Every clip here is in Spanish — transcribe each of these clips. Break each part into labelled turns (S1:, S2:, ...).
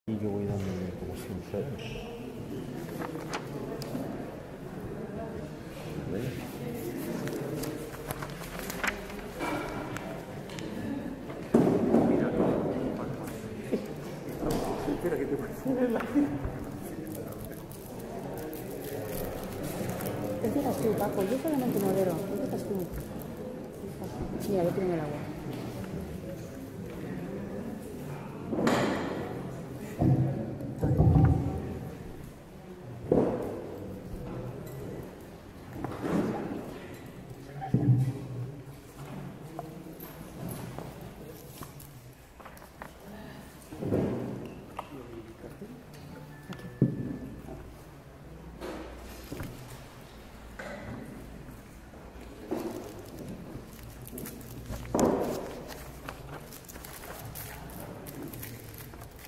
S1: Y yo voy dándole como siempre.
S2: Espera que te pones la
S3: Empiezas tú, Paco, yo solamente modero. Empiezas tú. Mira, yo tengo el agua.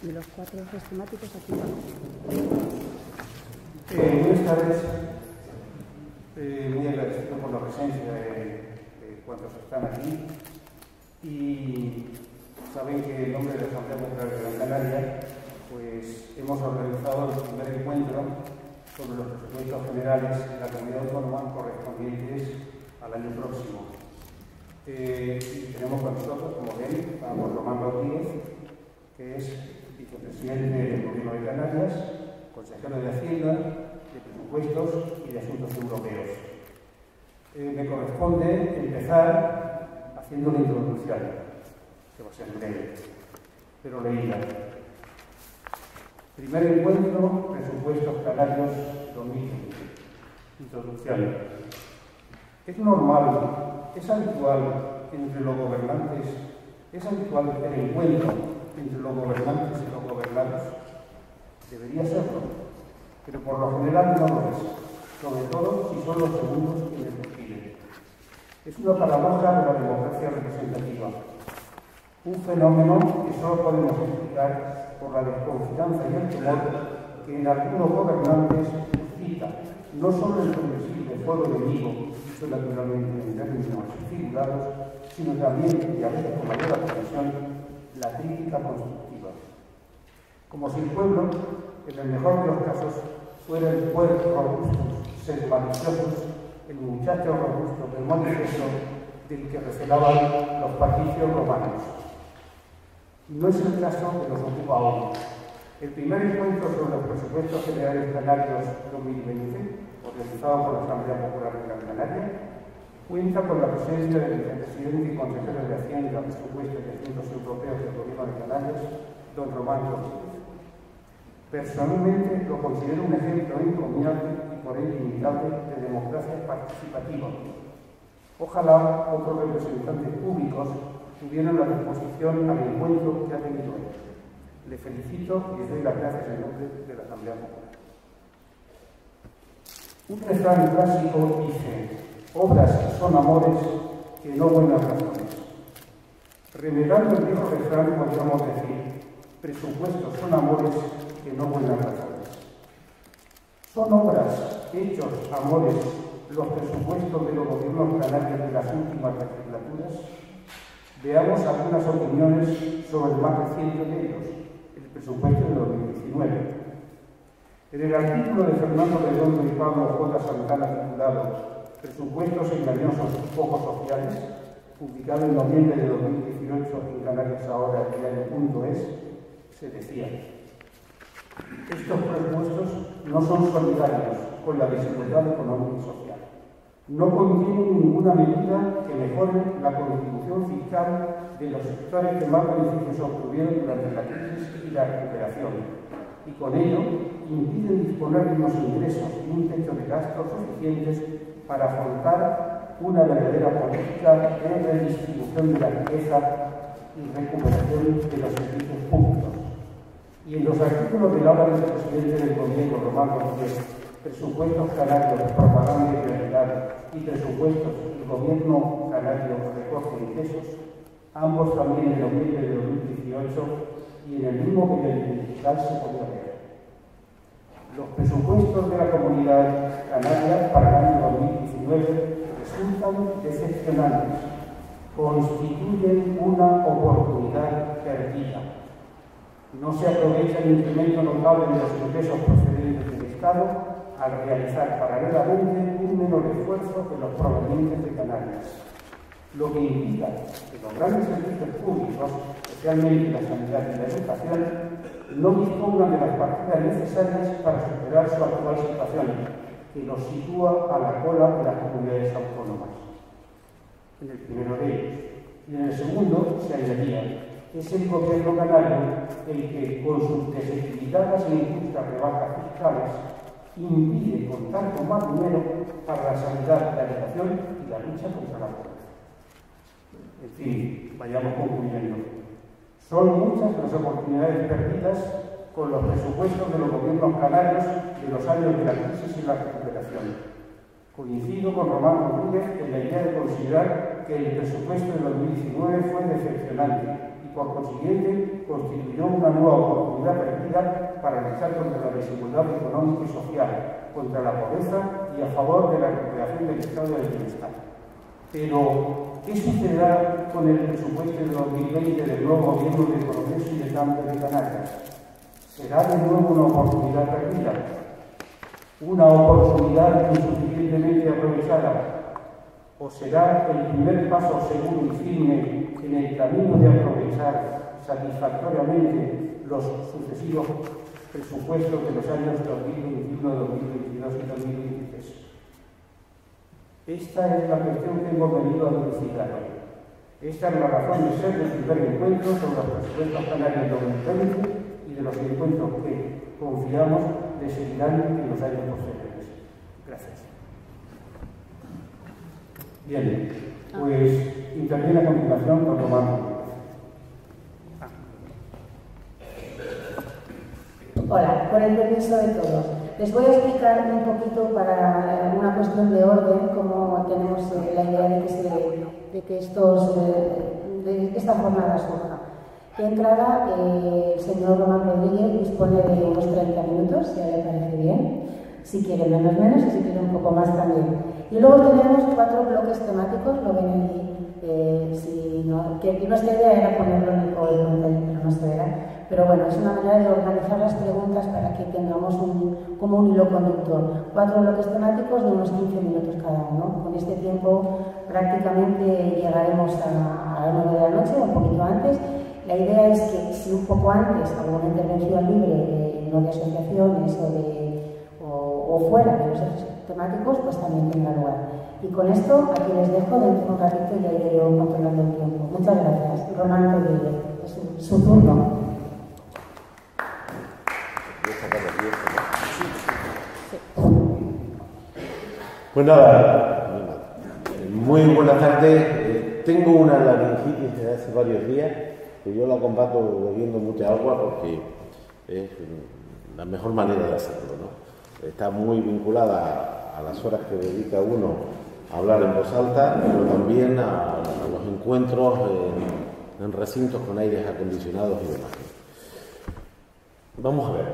S3: Y los 4 ejes temáticos aquí abajo.
S2: Buenas tardes. Muy agradecido por la presencia de cuantos están aquí. Y saben que en nombre de la Asamblea Popular de Gran Canaria, pues hemos organizado el primer encuentro sobre los presupuestos generales de la comunidad autónoma correspondientes al año próximo. Y tenemos con nosotros, como ven, a Juan Román Rodríguez, que es vicepresidente del Gobierno de Canarias, consejero de Hacienda, de Presupuestos y de Asuntos Europeos. Me corresponde empezar haciendo una introducción, que va a ser breve, pero leída. Primer encuentro, Presupuestos Canarios 2020. Introducción. Es normal, es habitual entre los gobernantes, es habitual el encuentro entre los gobernantes y los gobernados. Debería serlo, pero por lo general no lo es, sobre todo si son los segundos quienes lo piden. Es una paradoja de la democracia representativa, un fenómeno que solo podemos explicar por la desconfianza y el temor que en algunos gobernantes suscita no solo el progresivo fuego enemigo, dicho naturalmente en términos figurados, sino también, y a veces con mayor atención, la crítica constructiva. Como si el pueblo, en el mejor de los casos, fuera el pueblo robusto, ser maliciosos, el muchacho robusto del manifiesto del que recelaban los patricios romanos. No es el caso que nos ocupa hoy. El primer encuentro sobre los presupuestos generales canarios 2020, organizado por la Asamblea Popular de Gran Canaria, cuenta con la presencia del vicepresidente y consejero de Hacienda, Presupuestos y Asuntos Europeos del Gobierno de Canarias, don Román Rodríguez. Personalmente lo considero un ejemplo encomiable y por ello imitable de democracia participativa. Ojalá otros representantes públicos tuvieran la disposición al encuentro que ha tenido hoy. Le felicito y les doy las gracias en nombre de la Asamblea Popular. Un refrán clásico dice: obras son amores que no buenas razones. Remedando el viejo refrán podríamos decir: presupuestos son amores que no buenas razones. ¿Son obras, hechos, amores, los presupuestos de los gobiernos canarios de las últimas legislaturas? Veamos algunas opiniones sobre el más reciente de ellos, el presupuesto de 2019. En el artículo de Fernando Redondo y Pablo J. Santana titulado Presupuestos engañosos y poco sociales, publicado en noviembre de 2018 en Canarias Ahora y Año.es, se decía: estos presupuestos no son solidarios con la desigualdad económica y social. No contienen ninguna medida que mejore la contribución fiscal de los sectores que más beneficios obtuvieron durante la crisis y la recuperación, y con ello impiden disponer de unos ingresos y un techo de gastos suficientes para afrontar una verdadera política de redistribución de la riqueza y recuperación de los servicios públicos. Y en los artículos del habla del presidente del Gobierno, Román Rodríguez, presupuestos canarios, propaganda y realidad, y presupuestos del Gobierno canario, recorte de ingresos, ambos también en noviembre de 2018, y en el mismo periódico digital se podía ver. Los presupuestos de la Comunidad Canaria para el año 2019 resultan decepcionantes, constituyen una oportunidad perdida. No se aprovecha el incremento notable de los ingresos procedentes del Estado al realizar paralelamente un menor esfuerzo que los provenientes de Canarias, lo que implica que los grandes servicios públicos, especialmente la sanidad y la educación, no dispongan de las partidas necesarias para superar su actual situación, que los sitúa a la cola de las comunidades autónomas. En el primero de ellos. Y en el segundo se añadía: es el gobierno canario el que, con sus desequilibradas e injustas rebajas fiscales, impide contar con más dinero para la sanidad, la educación y la lucha contra la pobreza. En fin, vayamos concluyendo. Son muchas las oportunidades perdidas con los presupuestos de los gobiernos canarios de los años de la crisis y la recuperación. Coincido con Román Rodríguez en la idea de considerar que el presupuesto de 2019 fue decepcionante y, por consiguiente, constituyó una nueva oportunidad perdida para luchar contra la desigualdad económica y social, contra la pobreza y a favor de la recuperación del estado del bienestar. Pero, ¿qué sucederá con el presupuesto de 2020 del nuevo gobierno de Progreso y de Cambio de Canarias? ¿Será de nuevo una oportunidad perdida? ¿Una oportunidad insuficientemente aprovechada? ¿O será el primer paso seguro y firme en el camino de aprovechar satisfactoriamente los sucesivos presupuestos de los años 2021, 2022 y 2023? Esta es la cuestión que hemos venido a verificar hoy. Esta es la razón de ser del primer encuentro sobre los presupuestos canarios 2020 y de los encuentros que confiamos le seguirán en los años posteriores. Gracias. Bien, pues interviene a continuación con Román.
S4: Hola, con el permiso de todos. Les voy a explicar un poquito para una cuestión de orden cómo tenemos la idea de que esta jornada surja. De entrada, el señor Román Rodríguez dispone de unos 30 minutos, si a él le parece bien. Si quiere menos y si quiere un poco más también. Y luego tenemos 4 bloques temáticos, lo ven ahí. Que nuestra idea era ponerlo en el PowerPoint, pero no se verá. Pero bueno, es una manera de organizar las preguntas para que tengamos como un hilo conductor. 4 bloques temáticos de unos 15 minutos cada uno. Con este tiempo prácticamente llegaremos a las 9 de la noche, un poquito antes. La idea es que si un poco antes alguna intervención libre, no de asociaciones o fuera de los ejes temáticos, pues también tenga lugar. Y con esto aquí les dejo, dentro de un ratito ya iré yo controlando el tiempo. Muchas gracias. Román Rodríguez, es su turno.
S1: Pues nada, muy buenas tardes. Tengo una laringitis desde hace varios días, que yo la combato bebiendo mucha agua porque es la mejor manera de hacerlo, ¿no? Está muy vinculada a las horas que dedica uno a hablar en voz alta, pero también a los encuentros en recintos con aires acondicionados y demás. Vamos a ver,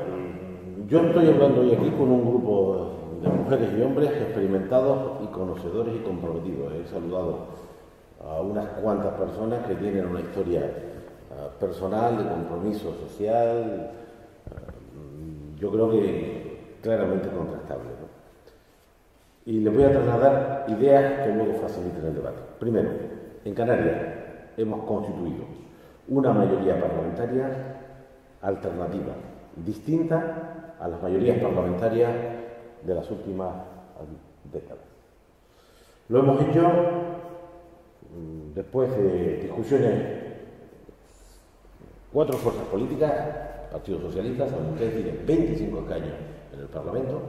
S1: yo estoy hablando hoy aquí con un grupo de mujeres y hombres experimentados y conocedores y comprometidos. He saludado a unas cuantas personas que tienen una historia personal, de compromiso social, yo creo que claramente contrastable, ¿no? Y les voy a trasladar ideas que luego faciliten el debate. Primero, en Canarias hemos constituido una mayoría parlamentaria alternativa, distinta a las mayorías parlamentarias de las últimas décadas. Lo hemos hecho después de discusiones, 4 fuerzas políticas, Partido Socialista, aunque ustedes tienen 25 escaños en el Parlamento,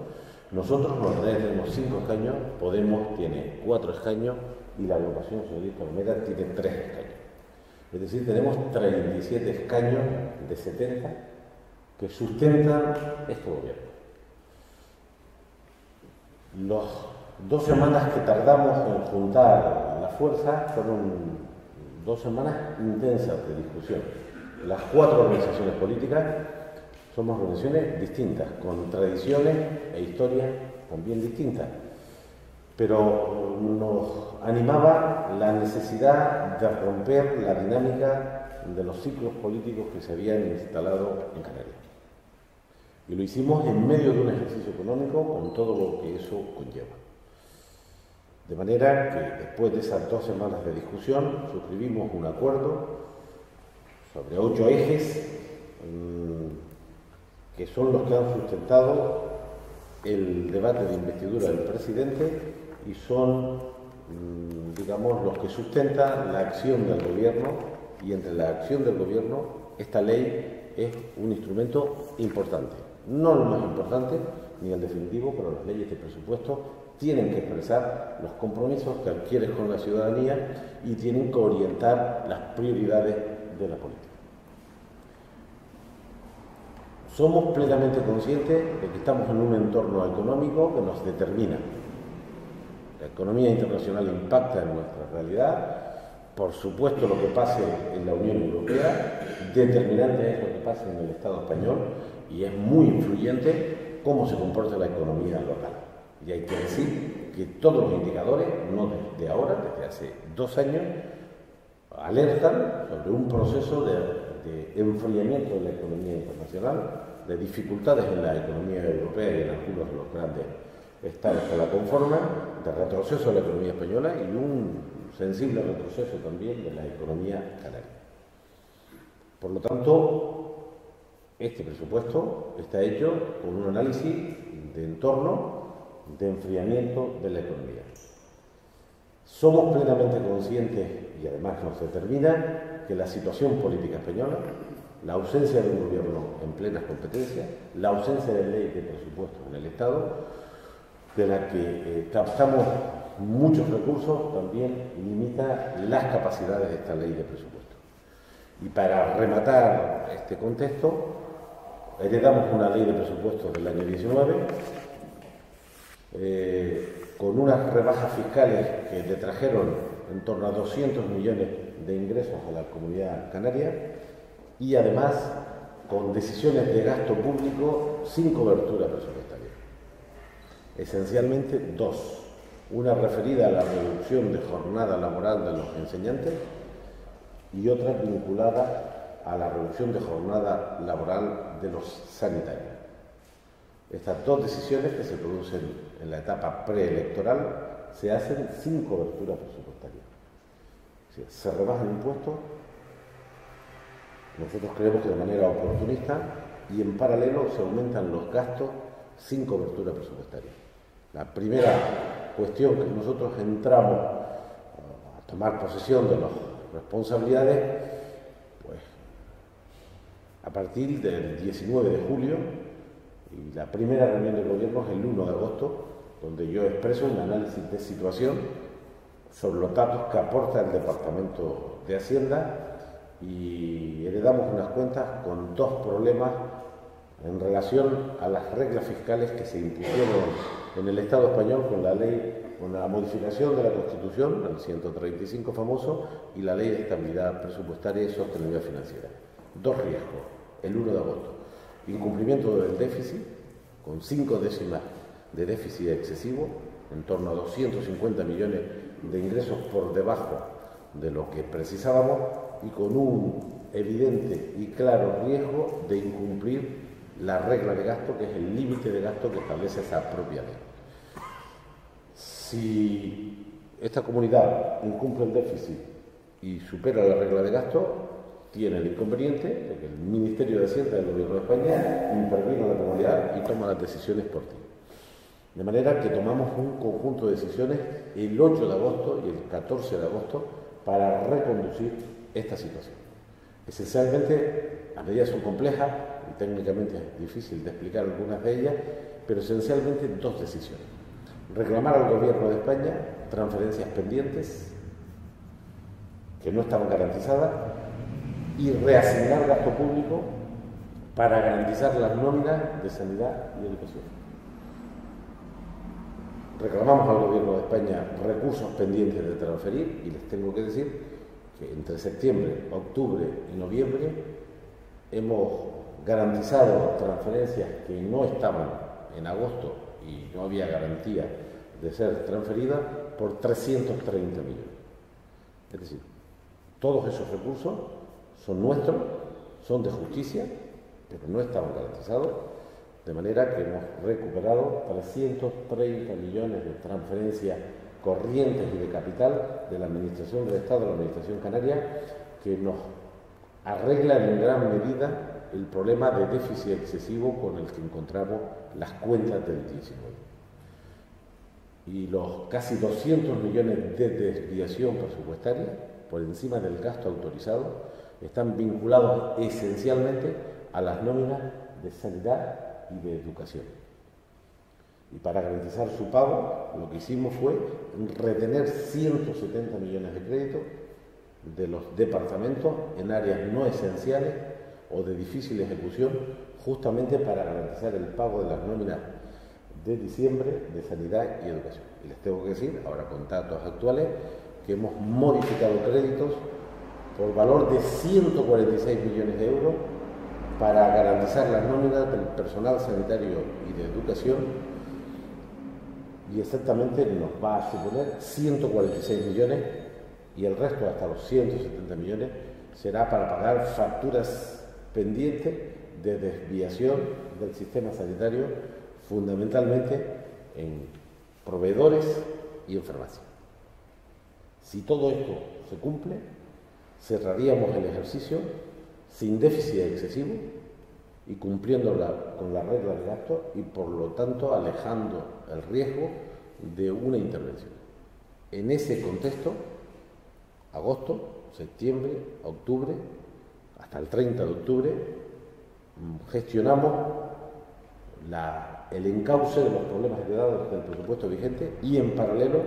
S1: nosotros los tenemos 5 escaños, Podemos tiene 4 escaños y la agrupación socialista Olmeda tiene 3 escaños. Es decir, tenemos 37 escaños de 70 que sustentan este gobierno. Las 2 semanas que tardamos en juntar la fuerza fueron 2 semanas intensas de discusión. Las 4 organizaciones políticas somos organizaciones distintas, con tradiciones e historias también distintas, pero nos animaba la necesidad de romper la dinámica de los ciclos políticos que se habían instalado en Canarias. Y lo hicimos en medio de un ejercicio económico con todo lo que eso conlleva. De manera que después de esas 2 semanas de discusión suscribimos un acuerdo sobre 8 ejes que son los que han sustentado el debate de investidura del presidente y son, digamos, los que sustentan la acción del gobierno, y entre la acción del gobierno esta ley es un instrumento importante. No lo más importante, ni el definitivo, pero las leyes de presupuesto tienen que expresar los compromisos que adquieres con la ciudadanía y tienen que orientar las prioridades de la política. Somos plenamente conscientes de que estamos en un entorno económico que nos determina. La economía internacional impacta en nuestra realidad. Por supuesto, lo que pase en la Unión Europea, determinante es lo que pase en el Estado español, y es muy influyente cómo se comporta la economía local. Y hay que decir que todos los indicadores, no desde ahora, desde hace 2 años, alertan sobre un proceso de enfriamiento de la economía internacional, de dificultades en la economía europea y en algunos de los grandes estados que la conforman, de retroceso de la economía española y un sensible retroceso también de la economía canaria. Por lo tanto, este presupuesto está hecho con un análisis de entorno, de enfriamiento de la economía. Somos plenamente conscientes, y además nos determina, que la situación política española, la ausencia de un gobierno en plenas competencias, la ausencia de ley de presupuestos en el Estado, de la que captamos muchos recursos, también limita las capacidades de esta ley de presupuestos. Y para rematar este contexto, heredamos una ley de presupuestos del año 19, con unas rebajas fiscales que le trajeron en torno a 200 millones de ingresos a la comunidad canaria, y además con decisiones de gasto público sin cobertura presupuestaria. Esencialmente 2. Una referida a la reducción de jornada laboral de los enseñantes y otra vinculada a la reducción de jornada laboral de los sanitarios. Estas 2 decisiones, que se producen en la etapa preelectoral, se hacen sin cobertura presupuestaria. O sea, se rebajan impuestos, nosotros creemos que de manera oportunista, y en paralelo se aumentan los gastos sin cobertura presupuestaria. La primera cuestión que nosotros entramos a tomar posesión de las responsabilidades, pues a partir del 19 de julio, y la primera reunión del gobierno es el 1 de agosto, donde yo expreso un análisis de situación sobre los datos que aporta el Departamento de Hacienda, y heredamos unas cuentas con 2 problemas en relación a las reglas fiscales que se impusieron en el Estado español con la ley, con la modificación de la Constitución, el 135 famoso, y la Ley de Estabilidad Presupuestaria y Sostenibilidad Financiera. 2 riesgos, el 1 de agosto. Incumplimiento del déficit, con 5 décimas de déficit excesivo, en torno a 250 millones de ingresos por debajo de lo que precisábamos, y con un evidente y claro riesgo de incumplir la regla de gasto, que es el límite de gasto que establece esa propia ley. Si esta comunidad incumple el déficit y supera la regla de gasto, tiene el inconveniente de que el Ministerio de Hacienda del Gobierno de España interviene en la comunidad y toma las decisiones por ti. De manera que tomamos un conjunto de decisiones el 8 de agosto y el 14 de agosto para reconducir esta situación. Esencialmente, las medidas son complejas y técnicamente es difícil de explicar algunas de ellas, pero esencialmente 2 decisiones. Reclamar al Gobierno de España transferencias pendientes que no estaban garantizadas y reasignar gasto público para garantizar las nóminas de sanidad y educación. Reclamamos al Gobierno de España recursos pendientes de transferir, y les tengo que decir que entre septiembre, octubre y noviembre hemos garantizado transferencias que no estaban en agosto y no había garantía de ser transferidas por 330 millones. Es decir, todos esos recursos son nuestros, son de justicia, pero no estaban garantizados, de manera que hemos recuperado 330 millones de transferencias corrientes y de capital de la Administración del Estado a la Administración canaria, que nos arreglan en gran medida el problema de déficit excesivo con el que encontramos las cuentas del 19. Y los casi 200 millones de desviación presupuestaria, por encima del gasto autorizado, están vinculados esencialmente a las nóminas de sanidad y de educación. Y para garantizar su pago, lo que hicimos fue retener 170 millones de créditos de los departamentos en áreas no esenciales o de difícil ejecución, justamente para garantizar el pago de las nóminas de diciembre de sanidad y educación. Y les tengo que decir, ahora con datos actuales, que hemos modificado créditos por valor de 146 millones de euros para garantizar las nóminas del personal sanitario y de educación, y exactamente nos va a suponer 146 millones, y el resto, hasta los 170 millones, será para pagar facturas pendientes de desviación del sistema sanitario, fundamentalmente en proveedores y en farmacia. Si todo esto se cumple, cerraríamos el ejercicio sin déficit excesivo y cumpliendo con la regla de gasto, y por lo tanto alejando el riesgo de una intervención. En ese contexto, agosto, septiembre, octubre, hasta el 30 de octubre, gestionamos el encauce de los problemas heredados del presupuesto vigente, y en paralelo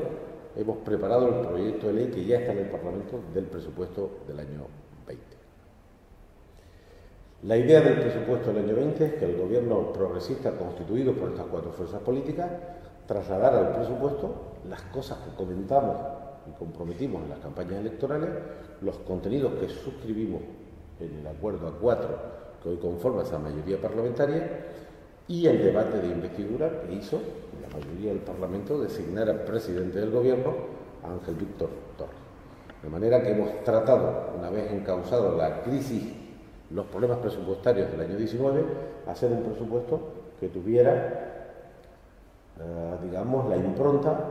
S1: hemos preparado el proyecto de ley que ya está en el Parlamento del presupuesto del año 20. La idea del presupuesto del año 20 es que el gobierno progresista constituido por estas cuatro fuerzas políticas trasladara al presupuesto las cosas que comentamos y comprometimos en las campañas electorales, los contenidos que suscribimos en el acuerdo A4 que hoy conforma esa mayoría parlamentaria, y el debate de investidura que hizo la mayoría del Parlamento designar al presidente del gobierno, Ángel Víctor Torres. De manera que hemos tratado, una vez encauzado la crisis, los problemas presupuestarios del año 19, hacer un presupuesto que tuviera, digamos, la impronta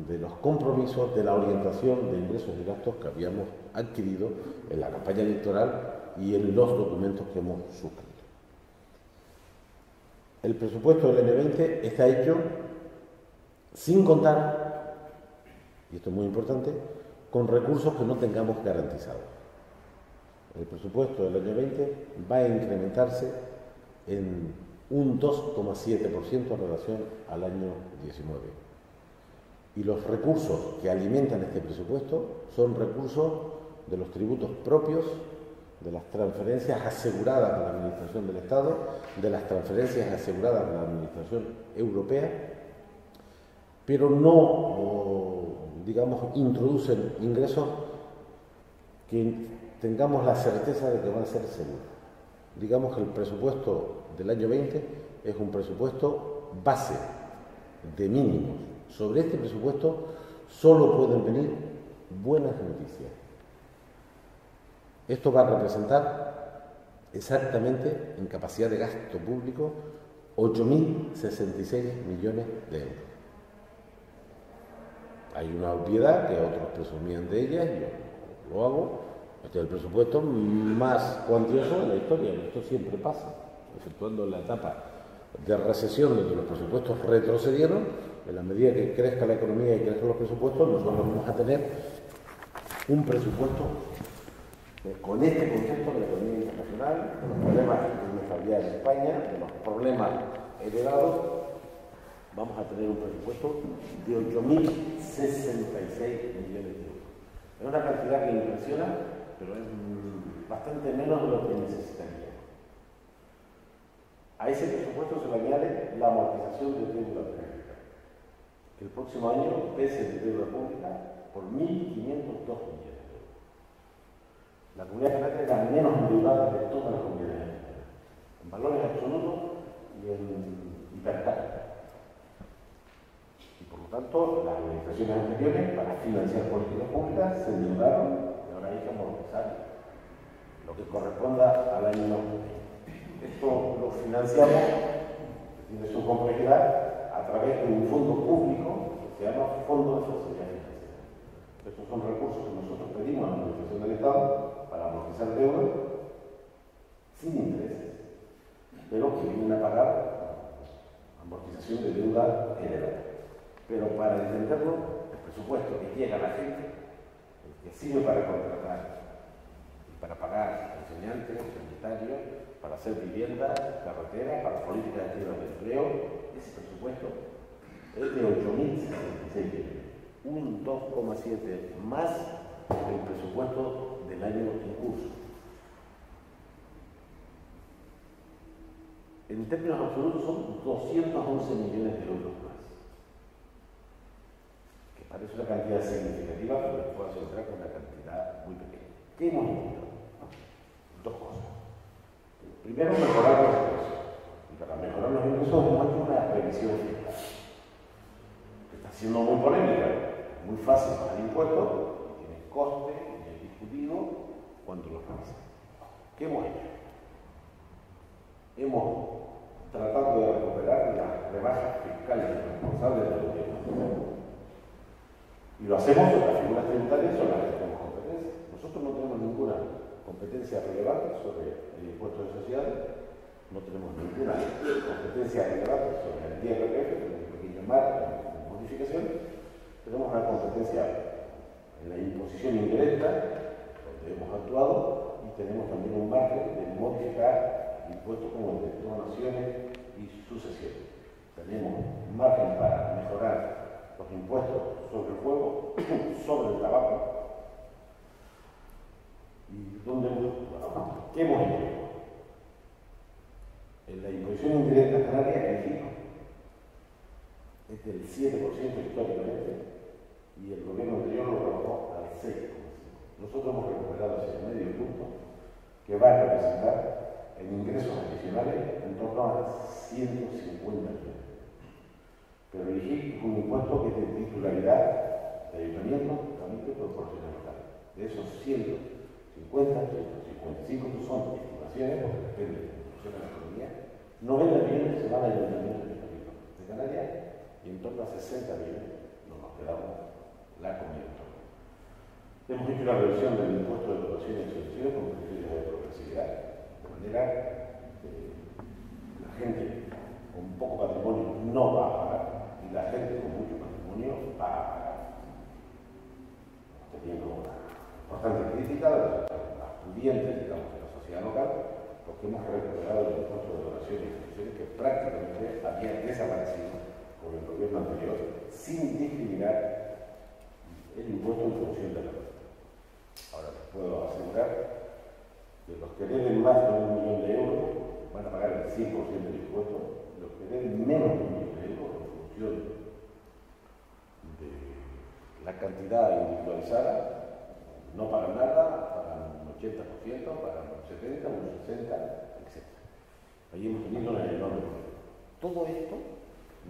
S1: de los compromisos, de la orientación de ingresos y gastos que habíamos adquirido en la campaña electoral y en los documentos que hemos suscrito. El presupuesto del año 20 está hecho sin contar, y esto es muy importante, con recursos que no tengamos garantizados. El presupuesto del año 20 va a incrementarse en un 2,7% en relación al año 19. Y los recursos que alimentan este presupuesto son recursos de los tributos propios, de las transferencias aseguradas de la Administración del Estado, de las transferencias aseguradas de la Administración Europea, pero no, digamos, introducen ingresos que tengamos la certeza de que van a ser seguros. Digamos que el presupuesto del año 20 es un presupuesto base de mínimos. Sobre este presupuesto solo pueden venir buenas noticias. Esto va a representar exactamente en capacidad de gasto público 8.066 millones de euros. Hay una obviedad que otros presumían de ella, y yo lo hago. Este es el presupuesto más cuantioso de la historia. Esto siempre pasa, efectuando la etapa de recesión donde los presupuestos retrocedieron. En la medida que crezca la economía y crezcan los presupuestos, nosotros vamos a tener un presupuesto con este contexto de la economía internacional, de los problemas de inestabilidad en España, de los problemas heredados. Vamos a tener un presupuesto de 8.066 millones de euros. Es una cantidad que impresiona, pero es bastante menos de lo que necesitaría. A ese presupuesto se le añade la amortización de deuda pública, que el próximo año pese de deuda pública por 1.502 millones. La Comunidad Canaria es la menos endeudada de todas las comunidades, en valores absolutos y en per cápita. Y por lo tanto, las administraciones anteriores, para financiar políticas públicas, se endeudaron y ahora hay que amortizar. lo que corresponda al año 2020. Esto lo financiamos, que tiene su complejidad, a través de un fondo público que se llama Fondo de Facilidad Financiera. Estos son recursos que nosotros pedimos a la Administración del Estado para amortizar deuda sin intereses, pero que vienen a pagar amortización de deuda general. Pero para entenderlo, el presupuesto que llega a la gente, el que sirve para contratar y para pagar enseñantes, sanitarios, para hacer viviendas, carreteras, para políticas activas de empleo, ese presupuesto es de 8.066 millones, un 2,7 más del presupuesto del año en curso. En términos absolutos son 211 millones de euros más, que parece una cantidad significativa, pero después se entra con una cantidad muy pequeña. ¿Qué hemos intentado? Dos cosas. Primero, mejorar los ingresos. Y para mejorar los ingresos hemos hecho una revisión fiscal, que está siendo muy polémica, muy fácil pagar impuestos, y tiene coste, y es discutido cuando los revisan. ¿Qué hemos hecho? Hemos tratado de recuperar las rebajas fiscales responsables de los gobiernos. Y lo hacemos sobre las figuras tributarias sobre las que tenemos competencia. Nosotros no tenemos ninguna competencia relevante sobre el impuesto de sociedades, no tenemos ninguna competencia relevante sobre el IRPF, tenemos un pequeño margen de modificación, tenemos una competencia en la imposición indirecta, donde hemos actuado, y tenemos también un margen de modificar impuestos como el de donaciones y sucesiones. Tenemos margen para mejorar los impuestos sobre el fuego, sobre el tabaco. ¿Y dónde qué hemos hecho? En la imposición indirecta canaria, el IVA es del 7% históricamente, y el gobierno anterior lo rebajó al 6%. Nosotros hemos recuperado ese medio punto, que va a representar en ingresos adicionales en torno a 150 millones. Pero el IGI es un impuesto que es de titularidad de ayuntamiento, también de proporcional local. De esos 150, 155 son estimaciones, porque depende de la evolución de la economía. 90 millones se van al ayuntamiento de Canarias y en torno a 60 millones nos quedamos la comunidad autónoma. Hemos hecho una revisión del impuesto de donaciones y sucesiones con criterios de progresividad, de manera que la gente con poco patrimonio no va a pagar y la gente con mucho patrimonio va a pagar. Teniendo una importante crítica de las pudientes, digamos, de la sociedad local, porque hemos recuperado el impuesto de donaciones y sucesiones que prácticamente había desaparecido con el gobierno anterior, sin discriminar el impuesto en función de la renta. Ahora les puedo asegurar que los que deben más de 1 millón de euros van a pagar el 100% del impuesto, los que deben menos de 1 millón de euros en función de la cantidad individualizada, no pagan nada, pagan un 80%, pagan un 70%, un 60%, etc. Ahí hemos tenido una enorme problema. Todo esto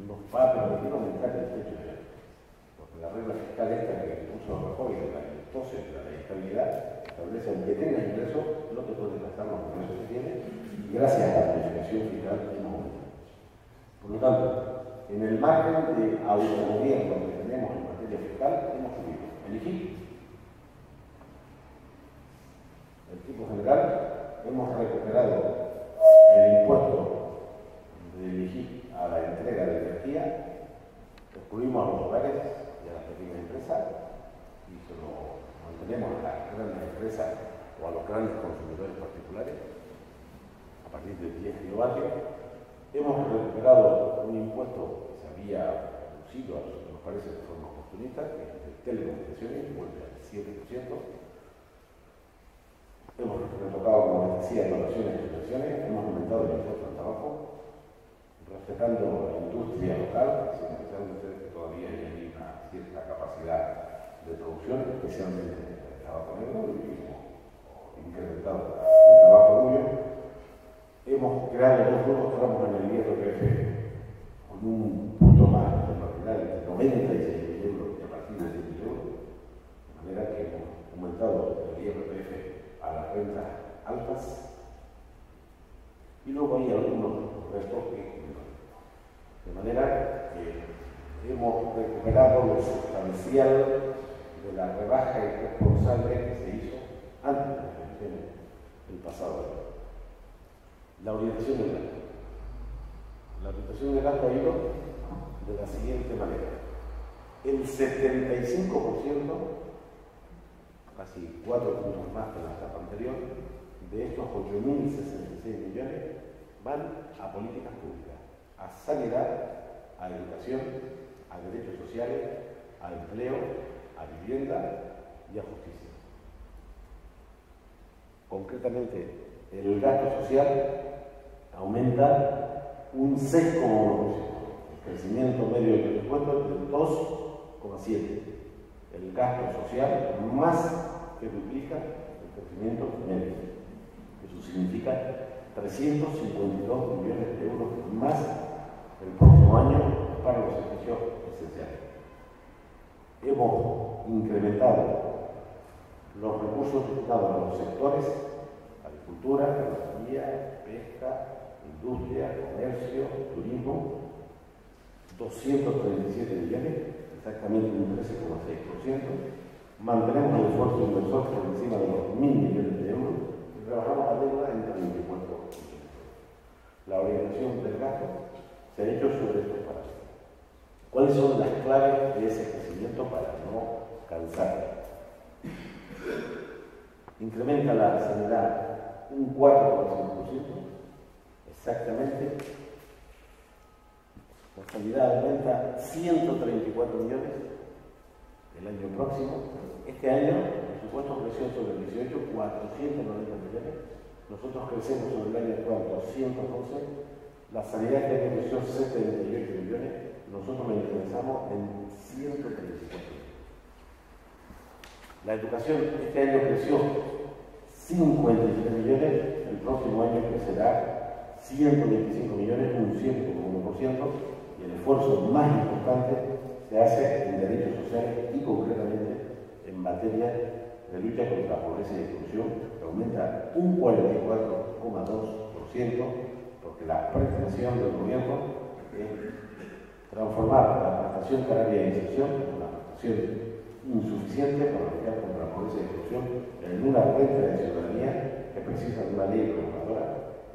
S1: nos va a permitir aumentar el techo de gasto, porque la regla fiscal esta que puso Rajoy de la entonces de la estabilidad establece aunque tengas ingresos, no te puedes gastar los ingresos que tienes, y gracias a la planificación fiscal hemos aumentado. Por lo tanto, en el margen de autogobierno que tenemos en materia fiscal, hemos subido el IGI, el tipo general, hemos recuperado el impuesto del IGI a la entrega de energía, excluimos a los hogares y a las pequeñas empresas y se lo mantenemos a las grandes empresas o a los grandes consumidores particulares a partir de 10 kilovatios. Hemos recuperado un impuesto que se había reducido, a nosotros nos parece de forma oportunista, que es de telecomunicaciones, que vuelve al 7%. Hemos retocado, como les decía, donaciones y sucesiones, hemos aumentado el impuesto al tabaco, respetando la industria local, sin que todavía hay una cierta capacidad de producción, especialmente el tabaco negro, y hemos incrementado el tabaco rubio. Hemos creado 2 nuevos tramos en el IRPF con un punto más de marginal de 96.000 euros y a partir de 100.000 euros, de manera que hemos aumentado el IRPF a las rentas De manera que hemos recuperado lo sustancial de la rebaja irresponsable que se hizo antes de las elecciones del pasado año. La orientación del gasto. La orientación del gasto ha ido de la siguiente manera. El 75%, casi 4 puntos más que en la etapa anterior, de estos 8.066 millones van a políticas públicas, a sanidad, a educación, a derechos sociales, a empleo, a vivienda y a justicia. Concretamente, el gasto social aumenta un 6,1%. El crecimiento medio del presupuesto es del 2,7%. El gasto social más que duplica el crecimiento medio. Eso significa 352 millones de euros más el próximo año para los servicios esenciales. Hemos incrementado los recursos destinados a los sectores agricultura, ganadería, pesca, industria, comercio, turismo, 237 millones, exactamente un 13,6%. Mantenemos el esfuerzo inversor por encima de los 1.000 millones de euros y rebajamos la deuda en 34 millones. La orientación del gasto se ha hecho sobre estos parámetros. ¿Cuáles son las claves de ese crecimiento para no cansar? Incrementa la sanidad un 4,5%, exactamente. La sanidad aumenta 134 millones el año próximo. Este año el presupuesto creció sobre el 18, 490 millones. Nosotros crecemos sobre el año actual 211. La sanidad este año creció 78 millones. Nosotros lo incrementamos en 134 millones. La educación este año creció 53 millones. El próximo año crecerá 125 millones, un 7,1%. Y el esfuerzo más importante se hace en derechos sociales y concretamente en materia de lucha contra la pobreza y exclusión, que aumenta un 44,2%, porque la pretensión del gobierno es transformar la prestación canaria de inserción en una prestación insuficiente para luchar contra la pobreza y exclusión en una renta de ciudadanía que precisa de una ley reguladora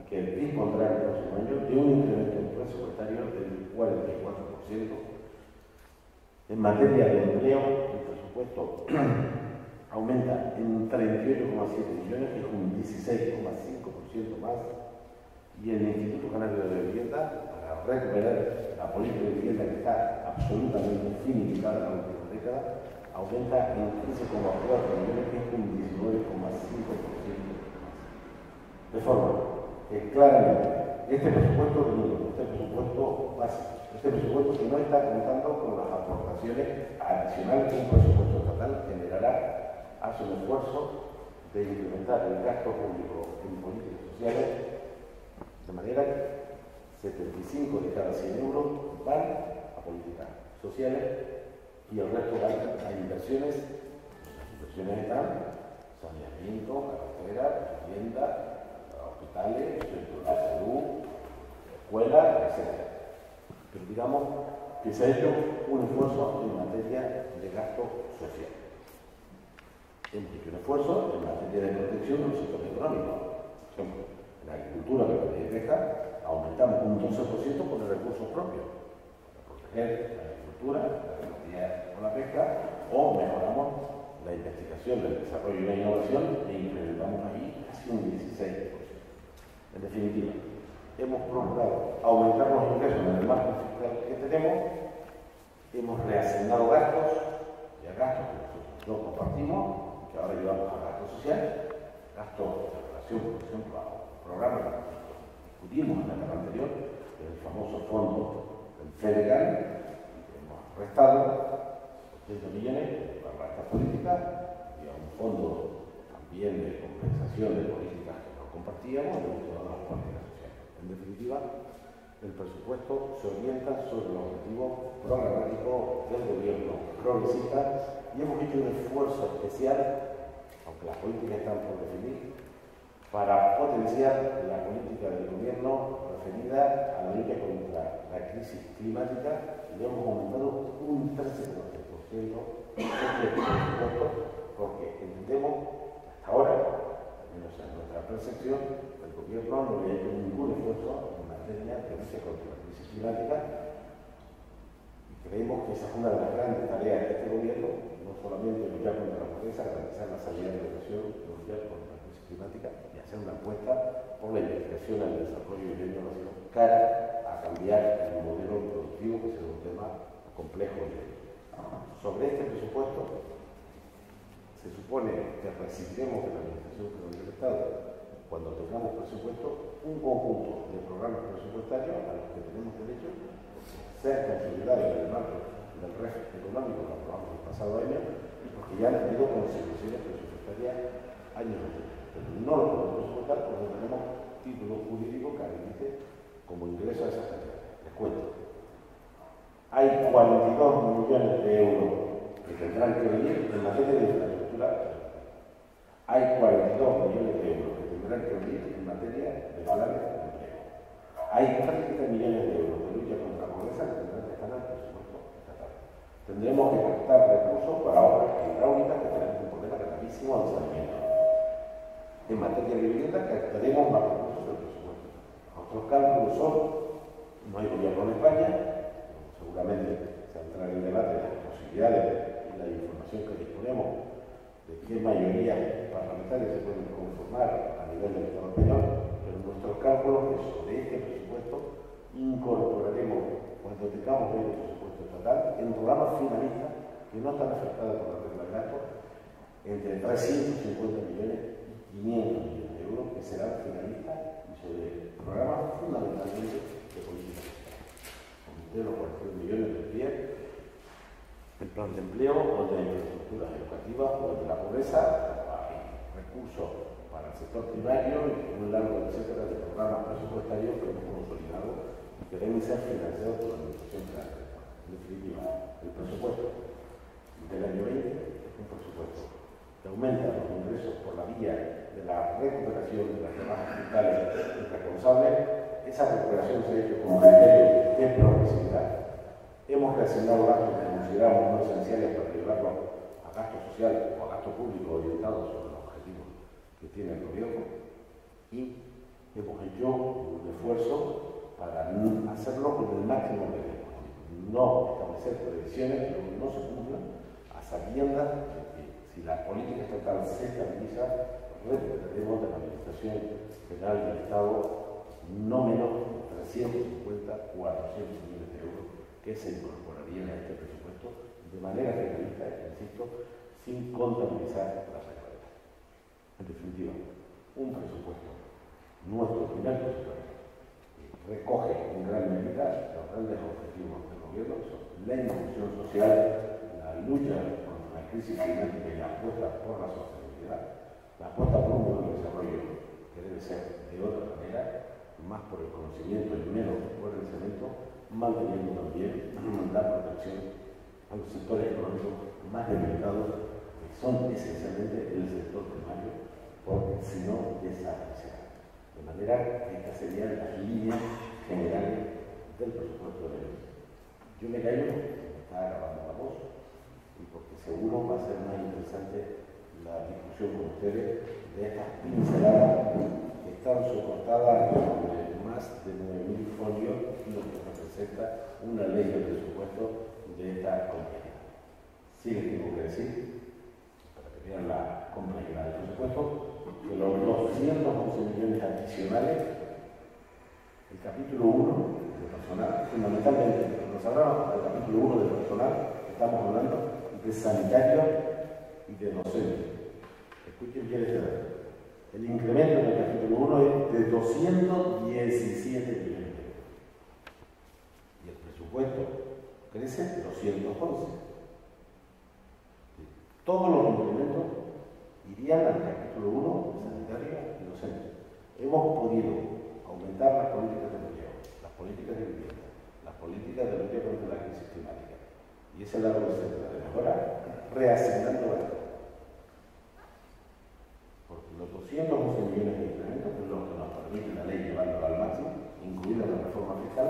S1: y que dispondrá el próximo año de un incremento presupuestario del 44%. En materia de empleo, el presupuesto aumenta en 38,7 millones, que es un 16,5% más, y el Instituto Canario de Vivienda, para recuperar la política de vivienda que está absolutamente finiquitada en la última década, aumenta en 15,4 millones, que es un 19,5% más. De forma que claramente este presupuesto básico, este presupuesto que no está contando con las aportaciones adicionales que un presupuesto estatal generará, hace un esfuerzo de incrementar el gasto público en políticas sociales, de manera que 75 de cada 100 euros van a políticas sociales y el resto van a inversiones. Las inversiones están saneamiento, carretera, vivienda, hospitales, centros de salud, escuelas, etc. Pero digamos que se ha hecho un esfuerzo en materia de gasto social. Hemos hecho un esfuerzo en materia de protección del sector económico. Por ejemplo, en la agricultura, la de pesca, aumentamos un 12% con los recursos propios para proteger la agricultura, la ganadería con la pesca, o mejoramos la investigación, el desarrollo y la innovación e incrementamos ahí casi un 16%. En definitiva, hemos procurado aumentar los ingresos en el marco fiscal que tenemos, hemos reasignado gastos, y a gastos que nosotros no compartimos, que ahora llevamos a gasto social, gastos en relación, por ejemplo, a un programa que discutimos en la etapa anterior, que es el famoso fondo del FEDECAN, que hemos restado 80 millones para estas políticas, y a un fondo también de compensación de políticas que no compartíamos, de todas las políticas sociales. En definitiva, el presupuesto se orienta sobre los objetivos programáticos del gobierno progresista y hemos hecho un esfuerzo especial, aunque las políticas están por definir, para potenciar la política del gobierno referida a la lucha contra la crisis crisis climática le hemos aumentado un 13% este presupuesto, porque entendemos, hasta ahora, al menos en nuestra percepción, el gobierno no le ha hecho ningún esfuerzo en materia de lucha contra la crisis climática, y creemos que esa es una de las grandes tareas de este gobierno, no solamente luchar contra la pobreza, garantizar la salida de la educación, luchar contra la crisis climática y hacer una apuesta por la investigación, el desarrollo y la innovación cara a cambiar el modelo productivo, que es un tema complejo. Sobre este presupuesto se supone que recibiremos de la Administración General del Estado, cuando tengamos presupuesto, un conjunto de programas presupuestarios a los que tenemos derecho, ser consolidados en el marco del régimen económico que aprobamos el pasado año, y porque ya han tenido consignaciones presupuestarias años anteriores. Pero no lo podemos presupuestar porque no tenemos título jurídico que habilite como ingreso a esas cantidades. Les cuento. Hay 42 millones de euros que tendrán que venir en materia de infraestructura. Hay 42 millones de euros que tendrán que venir en materia de planes de empleo. Hay 30 millones de euros de lucha contra la pobreza que tendrán que estar en el presupuesto estatal. Tendremos que captar recursos para obras hidráulicas que tenemos un problema gravísimo de saneamiento. En materia de vivienda, captaremos más recursos del presupuesto. Nuestros cálculos son: no hay gobierno en España, seguramente se entrará en debate de las posibilidades y la información que disponemos de qué mayoría parlamentaria se pueden conformar a nivel del Estado español, pero nuestros cálculos es sobre este presupuesto incorporaremos, cuando tengamos el presupuesto estatal, en programas finalistas que no están afectados por la regla de gasto, entre 350 millones y 500 millones de euros, que serán finalistas y sobre programas fundamentalmente de política fiscal. De los 42 millones de pie, el plan de empleo o de infraestructuras educativas o de la pobreza, hay recursos para el sector primario y un largo etcétera de programas presupuestarios que hemos consolidado y que deben ser financiados por la Administración General. En definitiva, el presupuesto del año 20 es un presupuesto que aumenta los ingresos por la vía de la recuperación de las rebajas fiscales responsables. Esa recuperación se ha hecho con criterio de progresividad. Hemos reasignado gastos que consideramos no esenciales para llevarlos a gasto social o a gasto público orientados sobre los objetivos que tiene el gobierno, y hemos hecho un esfuerzo para hacerlo con el máximo de riesgo. No establecer previsiones que no se cumplan, a sabiendas de que si la política estatal se estabiliza, recuperaremos de la Administración General del Estado no menos de 350, 400 millones de euros que se incorporarían a este presupuesto de manera realista, insisto, sin contabilizar las recortes. En definitiva, un presupuesto, nuestro primer presupuesto, recoge en gran medida los grandes objetivos del gobierno, que son la inclusión social, la lucha contra la crisis climática y la apuesta por la sostenibilidad, la apuesta por un modelo de desarrollo que debe ser de otra manera, más por el conocimiento y menos por el cemento, manteniendo también la protección a los sectores económicos más debilitados, que son esencialmente el sector primario, porque si no desaparecerá. De manera que estas serían las líneas generales del presupuesto de ley. Yo me callo porque me está grabando la voz y porque seguro va a ser más interesante la discusión con ustedes de estas pinceladas que están soportadas en más de 9.000 folios, lo que representa una ley de presupuesto de esta complejidad. Sí les tengo que decir, para que vean la complejidad del presupuesto, que los 211 millones adicionales, el capítulo 1 de personal, fundamentalmente, cuando nos hablamos del capítulo 1 de personal, estamos hablando de sanitarios y de docentes. Escuchen bien este dato. El incremento del capítulo 1 es de 217 millones de euros. Y el presupuesto crece 211. Todos los incrementos irían al capítulo 1 de sanitario y docente. Hemos podido aumentar las políticas de empleo, las políticas de vivienda, las políticas de lucha contra la crisis climática. Y ese largo etcétera de mejora, reasignando gastos. Porque los 211 millones de incrementos, que es lo que nos permite la ley llevándolo al máximo, incluida la reforma fiscal,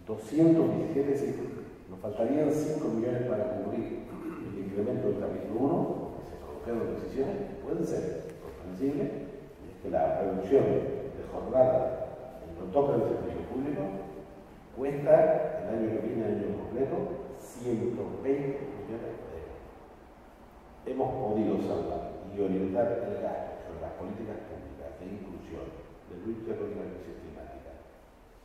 S1: 217 cifras. Nos faltarían 5 millones para cubrir el incremento del capítulo 1, porque se produjeron decisiones que pueden ser comprensibles, y es que la reducción de jornada en lo toca del servicio público cuesta el año que viene, el año completo, 120 millones de euros. Hemos podido salvar y orientar el gasto sobre las políticas públicas de inclusión, de lucha contra la crisis climática,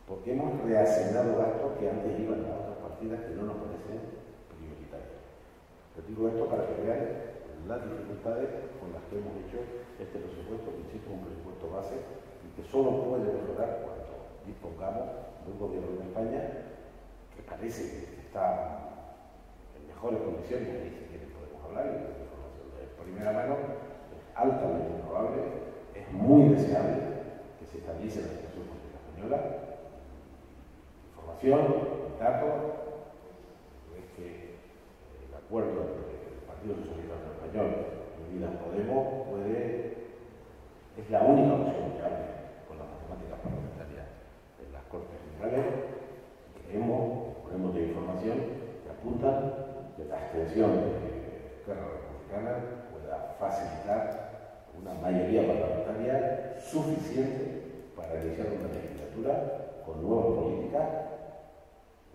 S1: porque hemos reasignado gastos que antes iban a otras partidas que no nos parecen prioritarias. Les digo esto para que vean las dificultades con las que hemos hecho este presupuesto, que insisto, es un presupuesto base y que solo puede mejorar cuando dispongamos de un gobierno de España que parece que está en mejores condiciones, y si quieren podemos hablar, y la información de primera mano es altamente probable, es muy deseable que se estabilice la situación política española. Información, datos, es que el acuerdo entre el Partido Socialista Español y Unidas Podemos es la única opción que abre con las matemáticas parlamentarias en las Cortes Generales. Ponemos de información que apuntan que la abstención de Esquerra Republicana pueda facilitar una mayoría parlamentaria suficiente para iniciar una legislatura con nuevas políticas,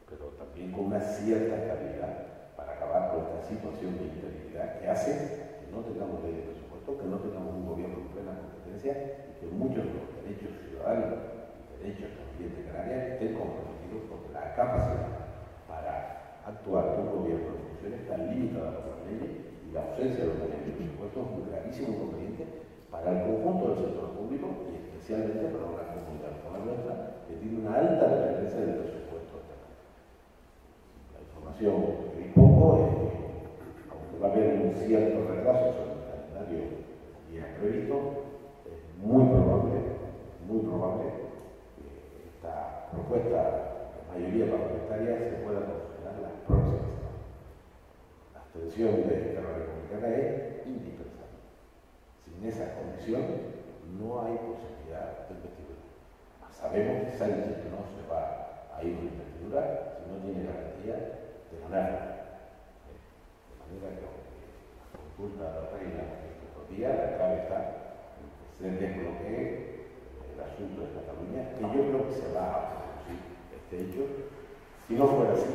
S1: pero también con una cierta estabilidad para acabar con esta situación de interinidad que hace que no tengamos ley de presupuesto, que no tengamos un gobierno con plena competencia y que muchos de los derechos ciudadanos y derechos también de Canarias estén comprometidos, porque la capacidad para actuar de un gobierno de funciones está limitada por las leyes y la ausencia de los derechos de presupuesto es un gravísimo inconveniente para el conjunto del sector público y especialmente para una comunidad como la nuestra que tiene una alta dependencia del presupuesto estatal. La información que dispongo es que, aunque va a haber un cierto retraso sobre el calendario ya previsto, es muy probable que esta propuesta de mayoría parlamentaria se pueda considerar las próximas semanas. La abstención de la Republicana es indispensable. Sin esa condición no hay posibilidad de investidura. Sabemos que Sánchez no se va a ir a la investidura si no tiene garantía de ganar. De manera que aunque la consulta de la reina estos días, la clave está en que se desbloquee el asunto de Cataluña, que yo creo que se va a producir este hecho. Si no fuera así,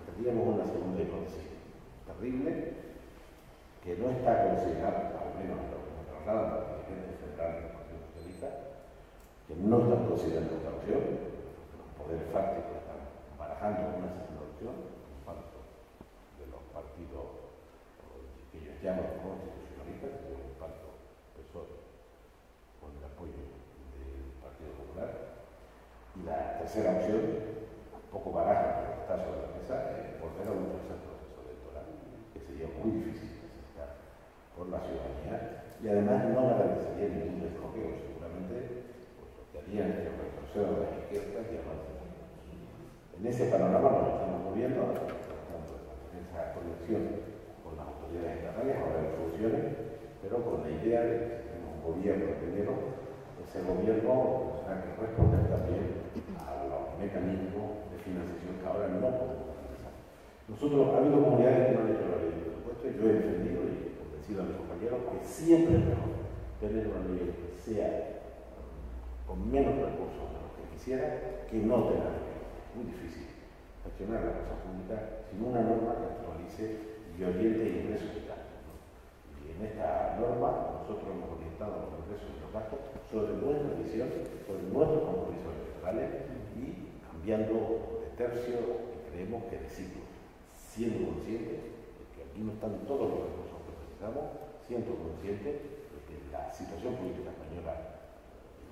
S1: tendríamos una segunda hipótesis terrible que no está considerada, al menos en lo que me trasladan los dirigentes federales del Partido Socialista, que no están considerando esta opción, porque los poderes fácticos están barajando una segunda opción, un pacto de los partidos que ellos llaman constitucionalistas, que es un pacto PSOE con el apoyo del Partido Popular. Y la tercera opción, poco baraja, pero está sobre la mesa, es volver a un tercer proceso electoral, que sería muy difícil de aceptar por la ciudadanía y además no garantizaría ningún desbloqueo. Seguramente pues, lo que harían es que retrocedan las izquierdas y avancen. En ese panorama nos estamos moviendo, tratando de mantener esa conexión con las autoridades estatales, ahora en funciones, pero con la idea de que si tenemos un gobierno primero, ese gobierno tendrá que responder también a los mecanismos de financiación que ahora no podemos utilizar. Nosotros, ha habido comunidades que no han hecho la ley de presupuesto y yo he defendido y he convencido a mis compañeros que siempre es mejor tener una ley que sea con menos recursos de los que quisiera que no tener ley. Es muy difícil gestionar las cosas públicas sin una norma que actualice y oriente ingresos y gastos, ¿no? Y en esta norma nosotros hemos orientado los ingresos y los gastos sobre nuestra visión, sobre nuestros compromisos electorales y cambiando de tercio, creemos que de ciclo, siendo conscientes de que aquí no están todos los recursos que necesitamos, siendo conscientes de que la situación política española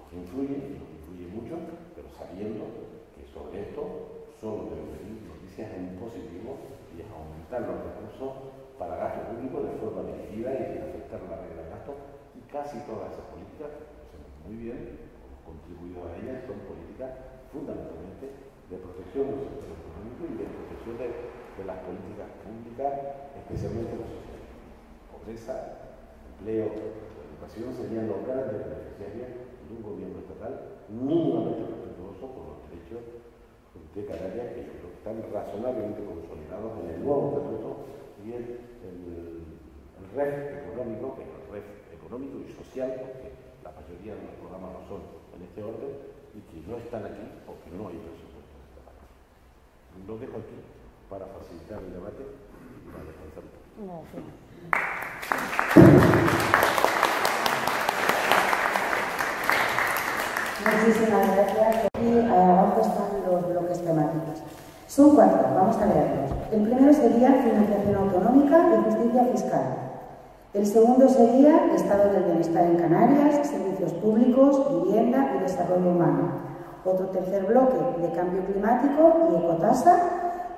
S1: nos influye mucho, pero sabiendo que sobre esto solo deben venir noticias en positivo y es aumentar los recursos para gasto público de forma dirigida y sin afectar la regla de gasto, y casi todas esas políticas, conocemos muy bien, hemos contribuido a ellas, son políticas fundamentalmente de protección del sector económico y de protección de las políticas públicas, especialmente las sociales. Pobreza, empleo, educación serían los grandes beneficiarios de un gobierno estatal mínimamente respetuoso por los derechos de Canarias, que yo creo que están razonablemente consolidados en el nuevo estatuto y el REF económico, que es el REF económico y social, porque la mayoría de los programas no son en este orden y que no están aquí porque no hay presupuesto. Lo dejo aquí para facilitar el debate y para descansar un poquito.
S4: Muchísimas gracias. Aquí abajo están los bloques temáticos. Son 4, vamos a leerlos. El primero sería financiación autonómica y justicia fiscal. El segundo sería estado del bienestar en Canarias, servicios públicos, vivienda y desarrollo humano. Otro tercer bloque de cambio climático y ecotasa.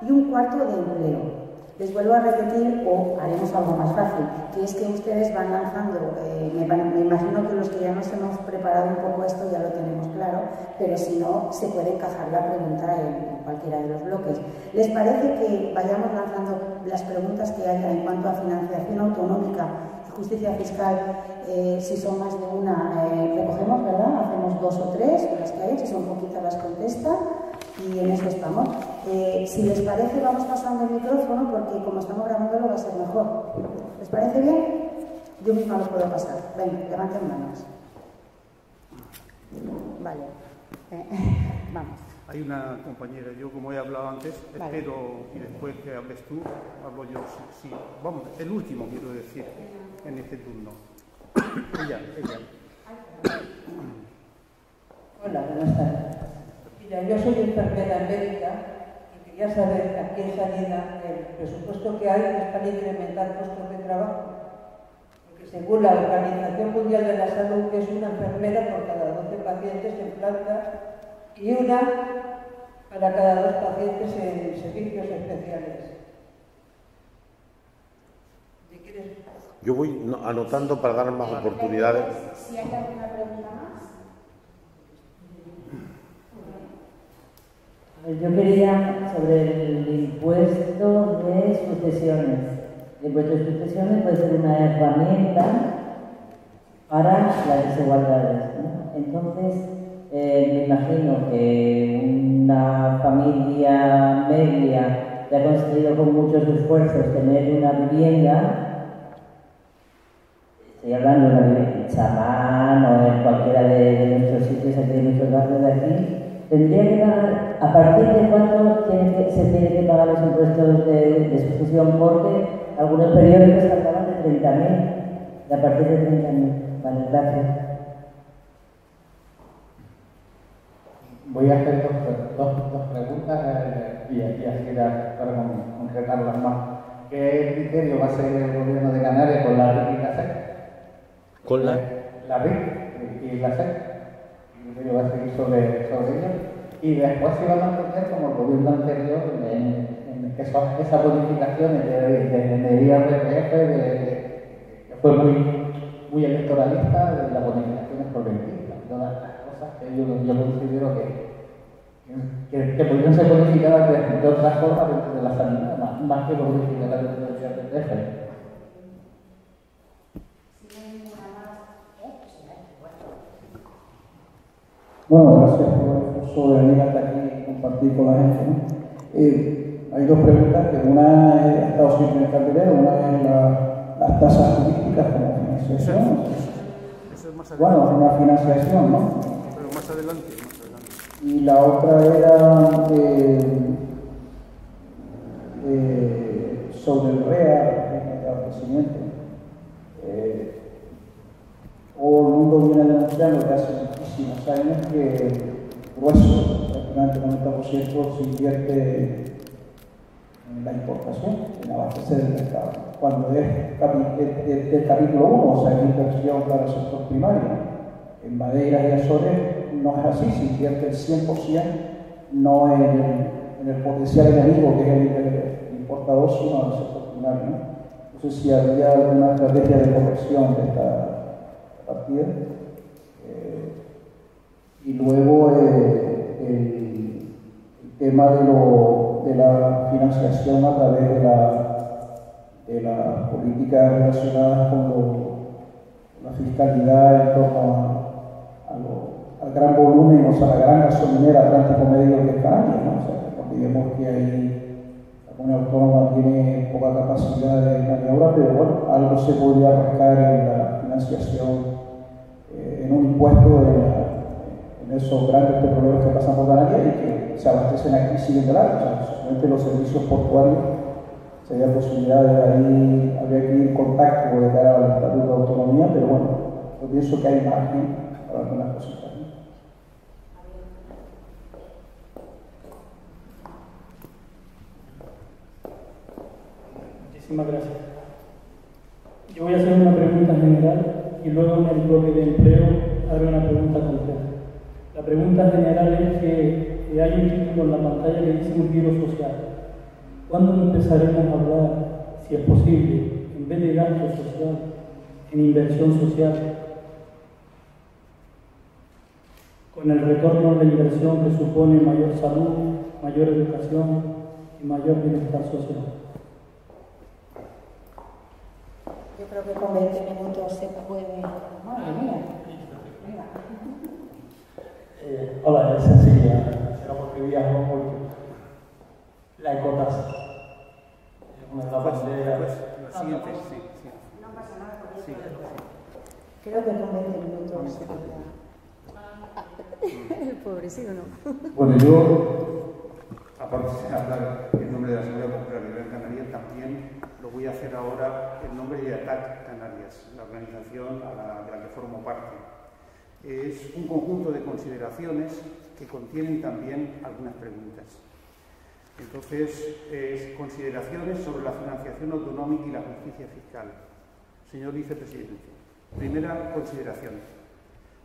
S4: Y un cuarto de empleo. Les vuelvo a repetir, o haremos algo más fácil, que es que ustedes van lanzando, me imagino que los que ya nos hemos preparado un poco esto ya lo tenemos claro, pero si no, se puede encajar la pregunta en cualquiera de los bloques. ¿Les parece que vayamos lanzando las preguntas que haya en cuanto a financiación autonómica y justicia fiscal? Si son más de una, recogemos, ¿verdad? Hacemos 2 o 3, las que hay, si son poquitas las contesta. Y en eso estamos. Si les parece, vamos pasando el micrófono porque como estamos grabándolo va a ser mejor. ¿Les parece bien? Yo misma lo puedo pasar. Venga, levanten manos. Vale. Vamos.
S2: Hay una compañera, yo como he hablado antes,
S4: vale.
S2: Espero y después que hables tú, hablo yo. Sí. Vamos, el último quiero decir en este turno. Ella.
S5: Hola, buenas tardes. Mira, yo soy enfermera médica y quería saber aquí en Sanidad el presupuesto que hay es para incrementar costos de trabajo. Porque según la Organización Mundial de la Salud es una enfermera por cada 12 pacientes en planta y una para cada 2 pacientes en servicios especiales.
S1: Yo voy anotando para dar más oportunidades.
S4: Si hay alguna pregunta más.
S5: Yo quería sobre el impuesto de sucesiones. El impuesto de sucesiones puede ser una herramienta para las desigualdades, ¿no? Entonces, me imagino que una familia media que ha conseguido con muchos esfuerzos tener una vivienda, estoy hablando de una vivienda en Chamán o en cualquiera de nuestros sitios aquí, de nuestros barrios de aquí, tendría que pagar, ¿a partir de cuánto se tiene que pagar los impuestos de sucesión? Porque algunos periódicos hablaban de 30.000, de a partir de 30.000. Vale, gracias.
S6: Voy a hacer dos preguntas y así para concretarlas más. ¿Qué criterio va a seguir el gobierno de Canarias con la RIC y la SEC?
S1: ¿Con la?
S6: La RIC y la SEC. Yo voy a seguir sobre ello y después se va a mantener como el gobierno anterior en esas bonificaciones de IRPF que fue muy electoralista, de las bonificaciones por ventistas, todas las cosas que yo considero que podrían ser bonificadas de otras formas dentro de la sanidad, más que bonificadas dentro del IRPF.
S7: Bueno, gracias por el esfuerzo de venir hasta aquí y compartir con la gente, ¿no? Hay 2 preguntas, que una ha estado siempre en el cartelero, una es las tasas turísticas como financiación.
S2: Eso es más adelante.
S7: Bueno, una financiación, ¿no?
S2: Pero más adelante.
S7: Y la otra era sobre el REA, el abastecimiento. O el mundo viene demostrando que hace muchísimos años que grueso, prácticamente el 90% se invierte en la importación, en abastecer el mercado. Cuando es del capítulo 1, o sea, es inversión para el sector primario. En maderas y Azores no es así, se invierte el 100%, no en el potencial enemigo que es el importador, sino en el sector primario, ¿no? No sé si había alguna estrategia de corrección de esta partida. Y luego el tema de la financiación a través de las políticas relacionadas con la fiscalidad en torno al gran volumen, o sea, la gran gasolinera Atlántico Medio de Canarias, ¿no? O sea, porque vemos que ahí la comunidad autónoma tiene poca capacidad de maniobra, pero bueno, algo se podría rascar en la financiación, en un impuesto en esos grandes petroleros que pasan por Canarias y que se abastecen aquí y siguen de largo. O sea, solamente los servicios portuarios, si había posibilidad de ahí, habría que ir en contacto de cara al Estatuto de Autonomía, pero bueno, yo pienso que hay margen para algunas cositas, ¿no?
S8: Muchísimas gracias. Yo voy a hacer una pregunta general y luego en el bloque de empleo haré una pregunta concreta. La pregunta general es que hay un título en la pantalla que dice un giro social. ¿Cuándo empezaremos a hablar, si es posible, en vez de gasto social, en inversión social? Con el retorno de la inversión que supone mayor salud, mayor educación y mayor bienestar social.
S4: Yo creo que con 20 minutos se puede... Madre mía. Venga.
S8: Hola, es sencilla. Será porque viajo mucho. La ecotasa. Una de las banderas.
S2: La siguiente, sí.
S4: No pasa nada con eso. Sí. Creo que con 20 minutos se puede...
S3: El pobre, ¿sí o no?
S2: Bueno, yo, aparte de hablar en nombre de la Asamblea Popular de Gran Canaria, también lo voy a hacer ahora en nombre de ATAC Canarias, la organización de la que formo parte. Es un conjunto de consideraciones que contienen también algunas preguntas. Entonces, consideraciones sobre la financiación autonómica y la justicia fiscal. Señor Vicepresidente, primera consideración.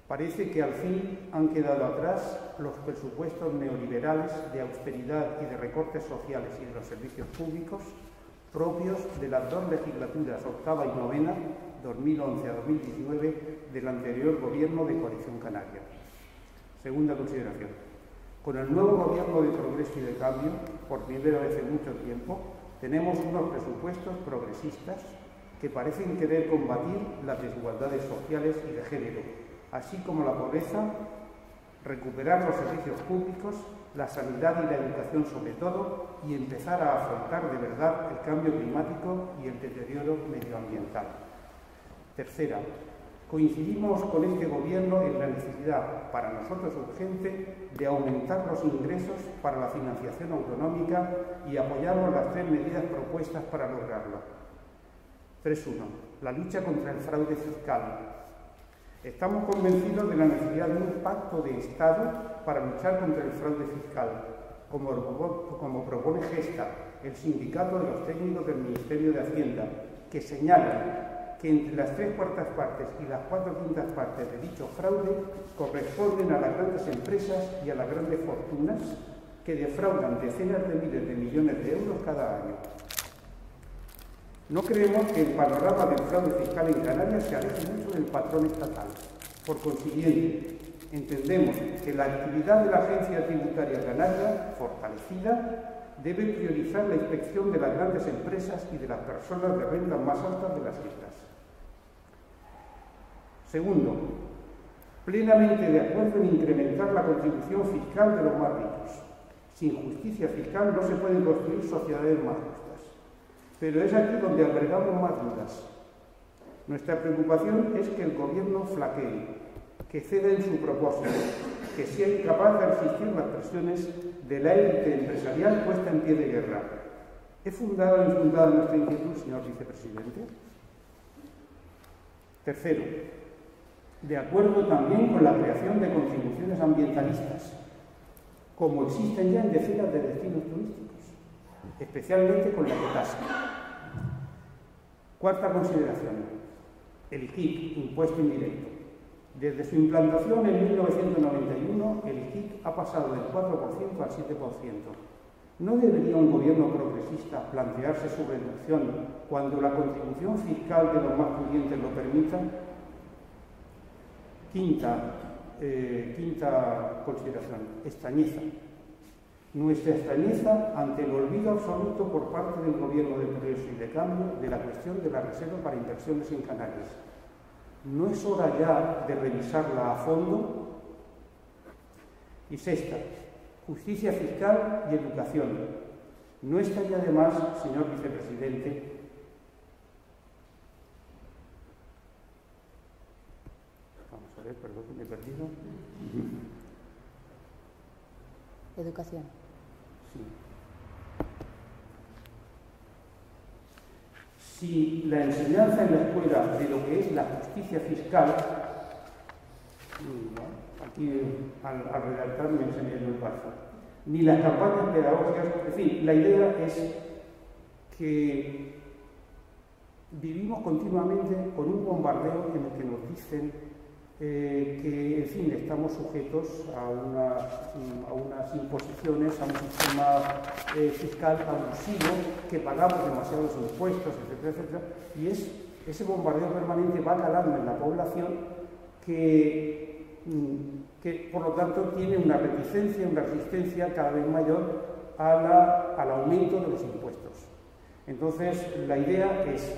S2: Parece que al fin han quedado atrás los presupuestos neoliberales de austeridad y de recortes sociales y de los servicios públicos propios de las dos legislaturas, octava y novena, 2011 a 2019, del anterior gobierno de Coalición Canaria. Segunda consideración. Con el nuevo gobierno de Progreso y de Cambio, por primera vez en mucho tiempo, tenemos unos presupuestos progresistas que parecen querer combatir las desigualdades sociales y de género, así como la pobreza, recuperar los servicios públicos, la sanidad y la educación sobre todo, y empezar a afrontar de verdad el cambio climático y el deterioro medioambiental. Tercera, coincidimos con este Gobierno en la necesidad, para nosotros urgente, de aumentar los ingresos para la financiación autonómica y apoyamos las tres medidas propuestas para lograrlo. 3.1. La lucha contra el fraude fiscal. Estamos convencidos de la necesidad de un pacto de Estado para luchar contra el fraude fiscal, como propone Gesta, el sindicato de los técnicos del Ministerio de Hacienda, que señalan que entre las 3/4 partes y las 4/5 partes de dicho fraude corresponden a las grandes empresas y a las grandes fortunas que defraudan decenas de miles de millones de euros cada año. No creemos que el panorama del fraude fiscal en Canarias se aleje mucho del patrón estatal. Por consiguiente, entendemos que la actividad de la Agencia Tributaria Canaria, fortalecida, debe priorizar la inspección de las grandes empresas y de las personas de rentas más altas de las islas. Segundo, plenamente de acuerdo en incrementar la contribución fiscal de los más ricos. Sin justicia fiscal no se pueden construir sociedades más justas. Pero es aquí donde albergamos más dudas. Nuestra preocupación es que el Gobierno flaquee, que ceda en su propósito, que sea incapaz de resistir las presiones de la élite empresarial puesta en pie de guerra. ¿Es fundada o infundada nuestra inquietud, señor Vicepresidente? Tercero, de acuerdo también con la creación de contribuciones ambientalistas, como existen ya en decenas de destinos turísticos, especialmente con la ecotasa. Cuarta consideración, el IGIC, impuesto indirecto. Desde su implantación en 1991, el IGIC ha pasado del 4% al 7%. ¿No debería un gobierno progresista plantearse su reducción cuando la contribución fiscal de los más pudientes lo permita? Quinta consideración, extrañeza. Nuestra extrañeza ante el olvido absoluto por parte del Gobierno de Progreso y de Cambio de la cuestión de la reserva para inversiones en Canarias. ¿No es hora ya de revisarla a fondo? Y sexta, justicia fiscal y educación. No estaría de más, señor vicepresidente, vamos a ver, perdón que me he perdido.
S3: Educación.
S2: Sí. Si la enseñanza en la escuela de lo que es la justicia fiscal, aquí al redactar me enseñé el paso, ni las campañas pedagógicas, en fin, la idea es que vivimos continuamente con un bombardeo en el que nos dicen que, en fin, estamos sujetos a unas imposiciones, a un sistema fiscal abusivo, que pagamos demasiados impuestos, etcétera, etcétera, y ese bombardeo permanente va calando en la población que por lo tanto tiene una reticencia, una resistencia cada vez mayor al aumento de los impuestos. Entonces, la idea es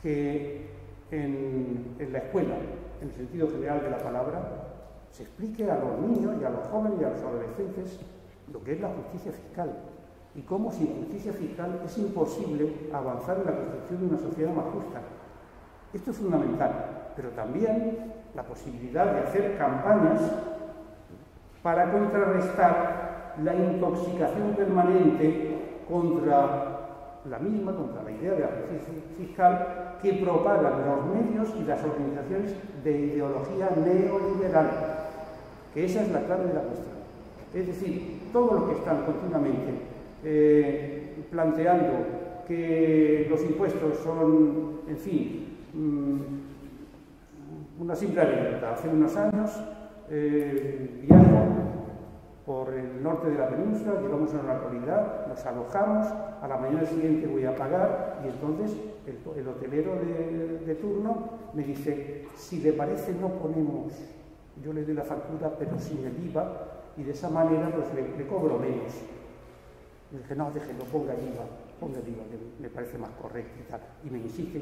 S2: que en la escuela, en el sentido general de la palabra, se explique a los niños y a los jóvenes y a los adolescentes lo que es la justicia fiscal y cómo sin justicia fiscal es imposible avanzar en la construcción de una sociedad más justa. Esto es fundamental, pero también la posibilidad de hacer campañas para contrarrestar la intoxicación permanente contra la idea de la justicia fiscal que propagan los medios y las organizaciones de ideología neoliberal, que esa es la clave de la cuestión. Es decir, todos los que están continuamente planteando que los impuestos son, en fin, una simple anécdota. Hace unos años viajo por el norte de la península, llegamos a una localidad, nos alojamos, a la mañana siguiente voy a pagar y entonces el hotelero de turno me dice, si le parece no ponemos, yo le doy la factura pero sin el IVA y de esa manera pues le cobro menos. Y dije, no, déjelo, ponga el IVA, que me parece más correcto y tal. Y me insiste.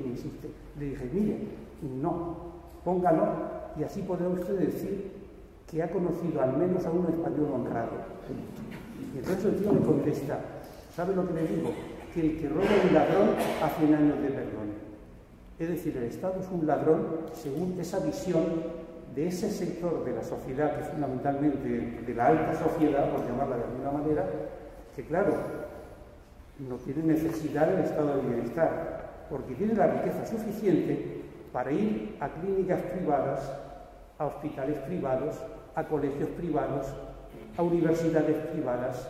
S2: Le dije, mire, no, póngalo y así podrá usted decir que ha conocido al menos a un español honrado. Y entonces el tío me contesta, ¿sabe lo que le digo? Que el que roba a un ladrón hace 100 años de perdón. Es decir, el Estado es un ladrón según esa visión de ese sector de la sociedad, que es fundamentalmente de la alta sociedad, por llamarla de alguna manera, que claro, no tiene necesidad del estado de bienestar, porque tiene la riqueza suficiente para ir a clínicas privadas, a hospitales privados, a colegios privados, a universidades privadas.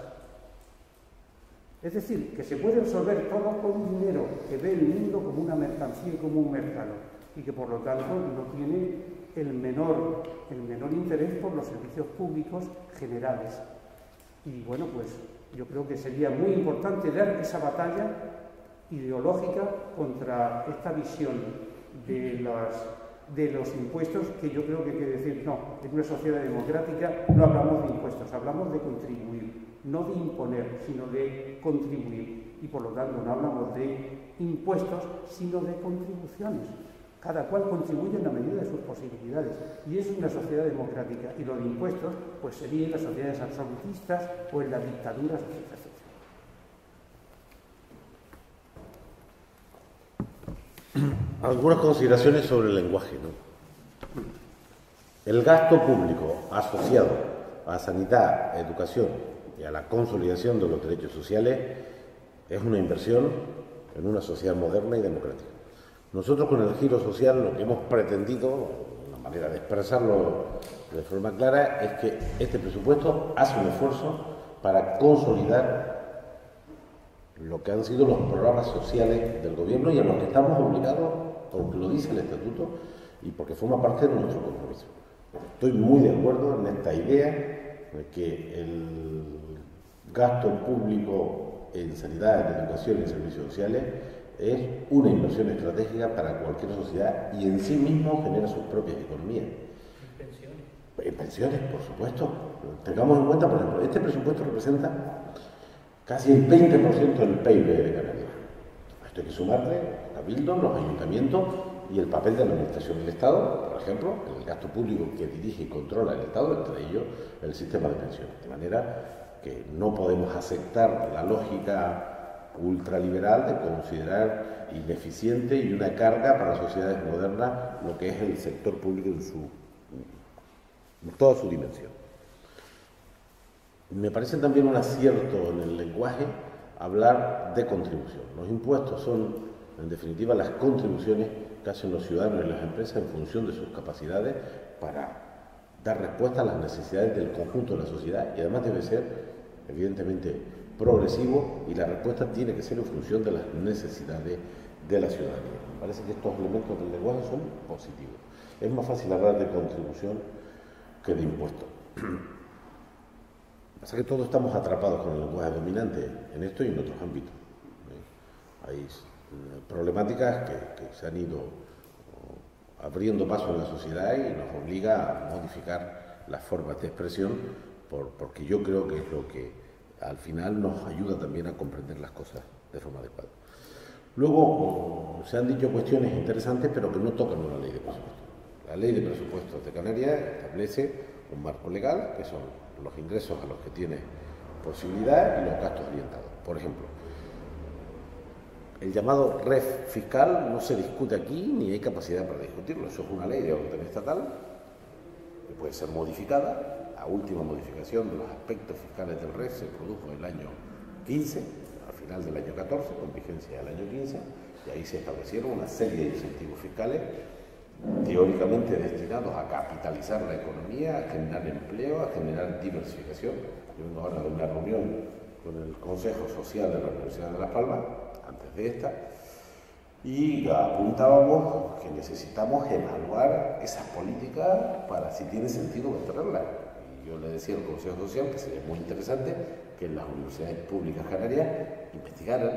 S2: Es decir, que se puede resolver todo con dinero, que ve el mundo como una mercancía y como un mercado, y que por lo tanto no tiene el menor interés por los servicios públicos generales. Y bueno, pues yo creo que sería muy importante dar esa batalla ideológica contra esta visión de los impuestos, que yo creo que hay que decir, no, en una sociedad democrática no hablamos de impuestos, hablamos de contribuir, no de imponer, sino de contribuir. Y por lo tanto no hablamos de impuestos, sino de contribuciones. Cada cual contribuye en la medida de sus posibilidades. Y es una sociedad democrática. Y lo de impuestos, pues sería en las sociedades absolutistas o en las dictaduras, etc.
S1: Algunas consideraciones sobre el lenguaje, ¿no? El gasto público asociado a sanidad, educación y a la consolidación de los derechos sociales es una inversión en una sociedad moderna y democrática. Nosotros con el giro social lo que hemos pretendido, la manera de expresarlo de forma clara, es que este presupuesto hace un esfuerzo para consolidar lo que han sido los programas sociales del gobierno y a los que estamos obligados, porque lo dice el Estatuto y porque forma parte de nuestro compromiso. Estoy muy de acuerdo en esta idea de que el gasto público en sanidad, en educación y en servicios sociales es una inversión estratégica para cualquier sociedad y en sí mismo genera sus propias economías. En pensiones, por supuesto. Tengamos en cuenta, por ejemplo, este presupuesto representa casi el 20% del PIB de Canarias. Esto hay que sumarle los cabildos, los ayuntamientos y el papel de la Administración del Estado, por ejemplo, el gasto público que dirige y controla el Estado, entre ellos el sistema de pensiones. De manera que no podemos aceptar la lógica ultraliberal de considerar ineficiente y una carga para las sociedades modernas lo que es el sector público en toda su dimensión. Me parece también un acierto en el lenguaje hablar de contribución. Los impuestos son, en definitiva, las contribuciones que hacen los ciudadanos y las empresas en función de sus capacidades para dar respuesta a las necesidades del conjunto de la sociedad, y además debe ser, evidentemente, progresivo, y la respuesta tiene que ser en función de las necesidades de la ciudadanía. Me parece que estos elementos del lenguaje son positivos. Es más fácil hablar de contribución que de impuestos. Pasa que todos estamos atrapados con el lenguaje dominante en esto y en otros ámbitos. Hay problemáticas que se han ido abriendo paso en la sociedad y nos obliga a modificar las formas de expresión, porque yo creo que es lo que al final nos ayuda también a comprender las cosas de forma adecuada. Luego se han dicho cuestiones interesantes, pero que no tocan una ley de presupuestos. La ley de presupuestos de Canarias establece un marco legal, que son los ingresos a los que tiene posibilidad y los gastos orientados. Por ejemplo, el llamado REF fiscal no se discute aquí ni hay capacidad para discutirlo. Eso es una ley de orden estatal que puede ser modificada. La última modificación de los aspectos fiscales del REF se produjo en el año 15, al final del año 14, con vigencia del año 15, y ahí se establecieron una serie de incentivos fiscales teóricamente destinados a capitalizar la economía, a generar empleo, a generar diversificación. Yo vengo ahora de una reunión con el Consejo Social de la Universidad de Las Palmas, antes de esta, y apuntábamos que necesitamos evaluar esas políticas para si tiene sentido mantenerlas. Y yo le decía al Consejo Social que sería muy interesante que en las universidades públicas canarias investigaran,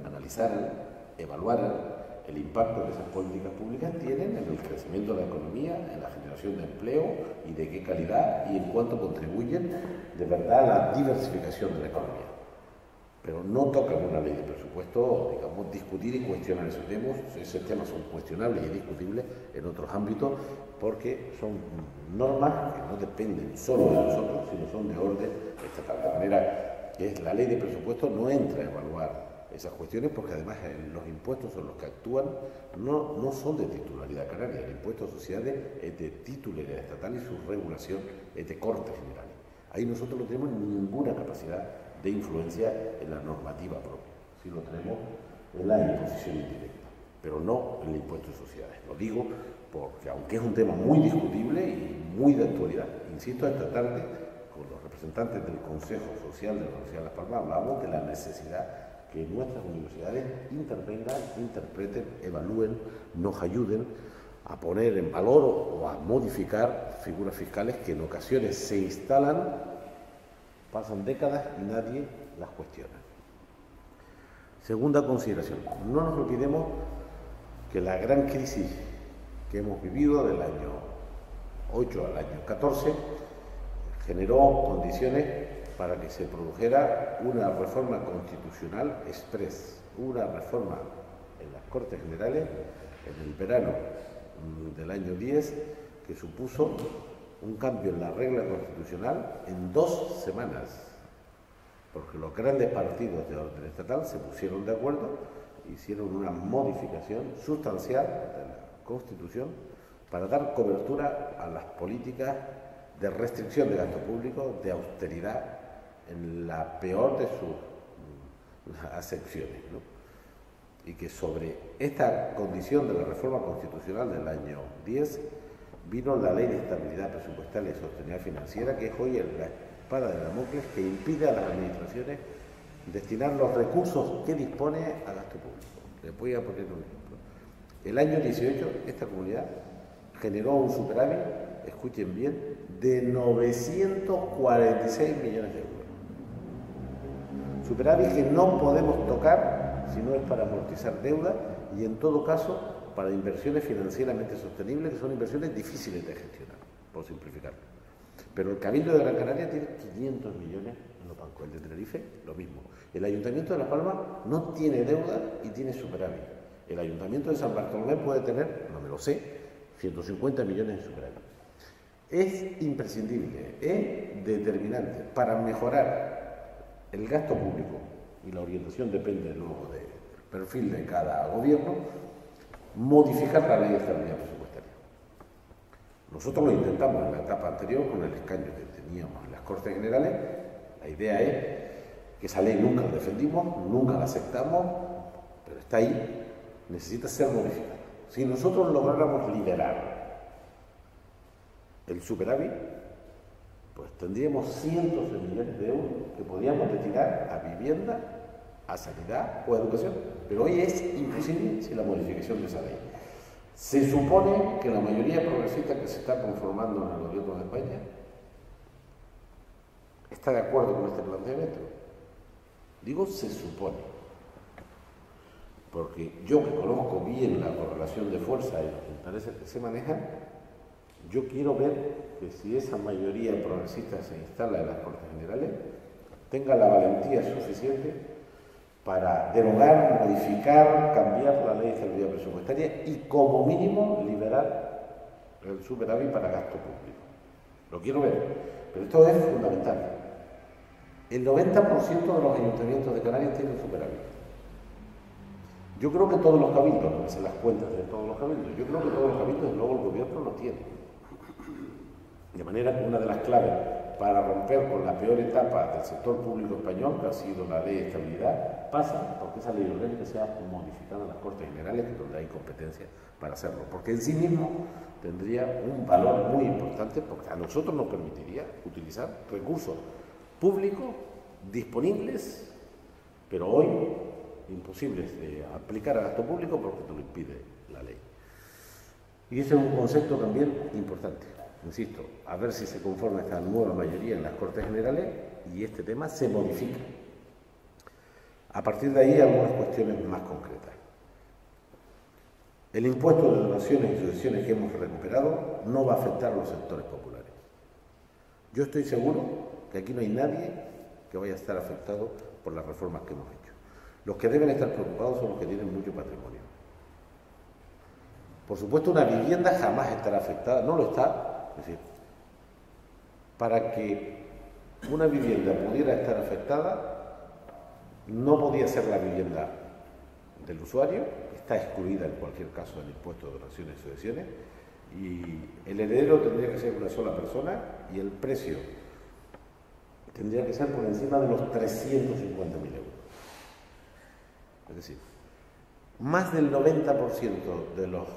S1: analizaran, evaluaran el impacto que esas políticas públicas tienen en el crecimiento de la economía, en la generación de empleo y de qué calidad y en cuánto contribuyen de verdad a la diversificación de la economía. Pero no tocan una ley de presupuesto, digamos, discutir y cuestionar esos temas. Esos temas son cuestionables y discutibles en otros ámbitos porque son normas que no dependen solo de nosotros, sino son de orden estatal. De manera que la ley de presupuesto no entra a evaluar esas cuestiones porque además los impuestos son los que actúan, no son de titularidad canaria. El impuesto a sociedades es de titularidad estatal y su regulación es de corte general. Ahí nosotros no tenemos ninguna capacidad de influencia en la normativa propia. Sí lo tenemos en la imposición indirecta, pero no en el impuesto de sociedades. Lo digo porque, aunque es un tema muy discutible y muy de actualidad, insisto, esta tarde con los representantes del Consejo Social de la Universidad de Las Palmas hablábamos de la necesidad que nuestras universidades intervengan, interpreten, evalúen, nos ayuden a poner en valor o a modificar figuras fiscales que en ocasiones se instalan, pasan décadas y nadie las cuestiona. Segunda consideración, no nos olvidemos que la gran crisis que hemos vivido del año 8 al año 14 generó condiciones para que se produjera una reforma constitucional express, una reforma en las Cortes Generales en el verano del año 10 que supuso un cambio en la regla constitucional en 2 semanas, porque los grandes partidos de orden estatal se pusieron de acuerdo, hicieron una modificación sustancial de la Constitución para dar cobertura a las políticas de restricción de gasto público, de austeridad, en la peor de sus acepciones, ¿no? Y que sobre esta condición de la reforma constitucional del año 10 vino la Ley de Estabilidad Presupuestal y Sostenibilidad Financiera, que es hoy la espada de Damocles que impide a las administraciones destinar los recursos que dispone a gasto público. Les voy a poner un ejemplo. El año 18, esta comunidad generó un superávit, escuchen bien, de 946 millones de euros. Superávit que no podemos tocar si no es para amortizar deuda y, en todo caso, para inversiones financieramente sostenibles, que son inversiones difíciles de gestionar, por simplificarlo. Pero el Cabildo de Gran Canaria tiene 500 millones en los bancos. El de Tenerife, lo mismo. El Ayuntamiento de Las Palmas no tiene deuda y tiene superávit. El Ayuntamiento de San Bartolomé puede tener, no me lo sé, 150 millones en superávit. Es imprescindible, es determinante para mejorar el gasto público, y la orientación depende luego del perfil de cada gobierno, modificar la ley de estabilidad presupuestaria. Nosotros lo intentamos en la etapa anterior con el escaño que teníamos en las Cortes Generales. La idea es que esa ley nunca la defendimos, nunca la aceptamos, pero está ahí, necesita ser modificada. Si nosotros lográramos liberar el superávit, pues tendríamos cientos de millones de euros que podríamos destinar a vivienda, a sanidad o a educación. Pero hoy es imposible sin la modificación de esa ley. Se supone que la mayoría progresista que se está conformando en el gobierno de España está de acuerdo con este planteamiento. Digo, se supone. Porque yo que conozco bien la correlación de fuerza y los intereses que se manejan, yo quiero ver que si esa mayoría progresista se instala en las Cortes Generales, tenga la valentía suficiente para derogar, modificar, cambiar la ley de estabilidad presupuestaria y como mínimo liberar el superávit para gasto público. Lo quiero ver, pero esto es fundamental. El 90% de los ayuntamientos de Canarias tienen superávit. Yo creo que todos los cabildos, no me sé las cuentas de todos los cabildos, yo creo que todos los cabildos luego el gobierno lo tiene. De manera que una de las claves para romper con la peor etapa del sector público español, que ha sido la ley de estabilidad, pasa porque esa ley orgánica sea modificada en las Cortes Generales, donde hay competencia para hacerlo. Porque en sí mismo tendría un valor muy importante, porque a nosotros nos permitiría utilizar recursos públicos disponibles, pero hoy imposibles de aplicar a gasto público porque te lo impide la ley. Y ese es un concepto también importante. Insisto, a ver si se conforma esta nueva mayoría en las Cortes Generales y este tema se modifica. A partir de ahí, algunas cuestiones más concretas. El impuesto de donaciones y sucesiones que hemos recuperado no va a afectar a los sectores populares. Yo estoy seguro que aquí no hay nadie que vaya a estar afectado por las reformas que hemos hecho. Los que deben estar preocupados son los que tienen mucho patrimonio. Por supuesto, una vivienda jamás estará afectada, no lo está. Es decir, para que una vivienda pudiera estar afectada, no podía ser la vivienda del usuario, que está excluida en cualquier caso del impuesto de donaciones y sucesiones, y el heredero tendría que ser una sola persona y el precio tendría que ser por encima de los 350.000 euros. Es decir, más del 90% de los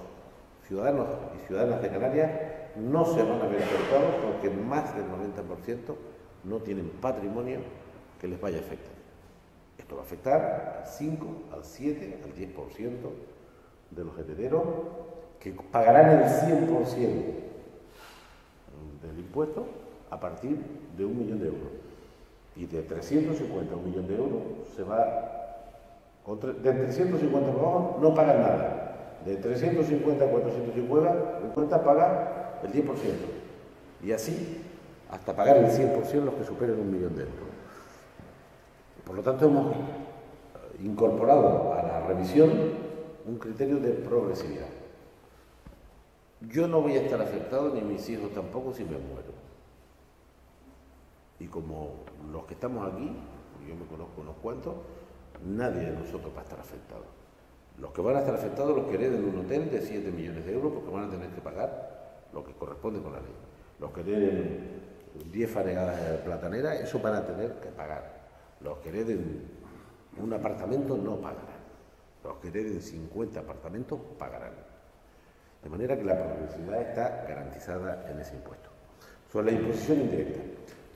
S1: ciudadanos y ciudadanas de Canarias no se van a ver afectados porque más del 90% no tienen patrimonio que les vaya a afectar. Esto va a afectar al 5, al 7, al 10% de los herederos que pagarán el 100% del impuesto a partir de 1 millón de euros. Y de 350 a 1 millón de euros se va... De 350 por abajo no pagan nada. De 350 a 450 paga el 10%. Y así hasta pagar el 100% los que superen 1 millón de euros. Por lo tanto, hemos incorporado a la revisión un criterio de progresividad. Yo no voy a estar afectado, ni mis hijos tampoco, si me muero. Y como los que estamos aquí, yo me conozco unos cuantos, nadie de nosotros va a estar afectado. Los que van a estar afectados, los que hereden un hotel de 7 millones de euros, porque van a tener que pagar lo que corresponde con la ley. Los que hereden 10 fanegadas de platanera, eso van a tener que pagar. Los que hereden un apartamento no pagarán. Los que hereden 50 apartamentos pagarán. De manera que la progresividad está garantizada en ese impuesto. Sobre la imposición indirecta.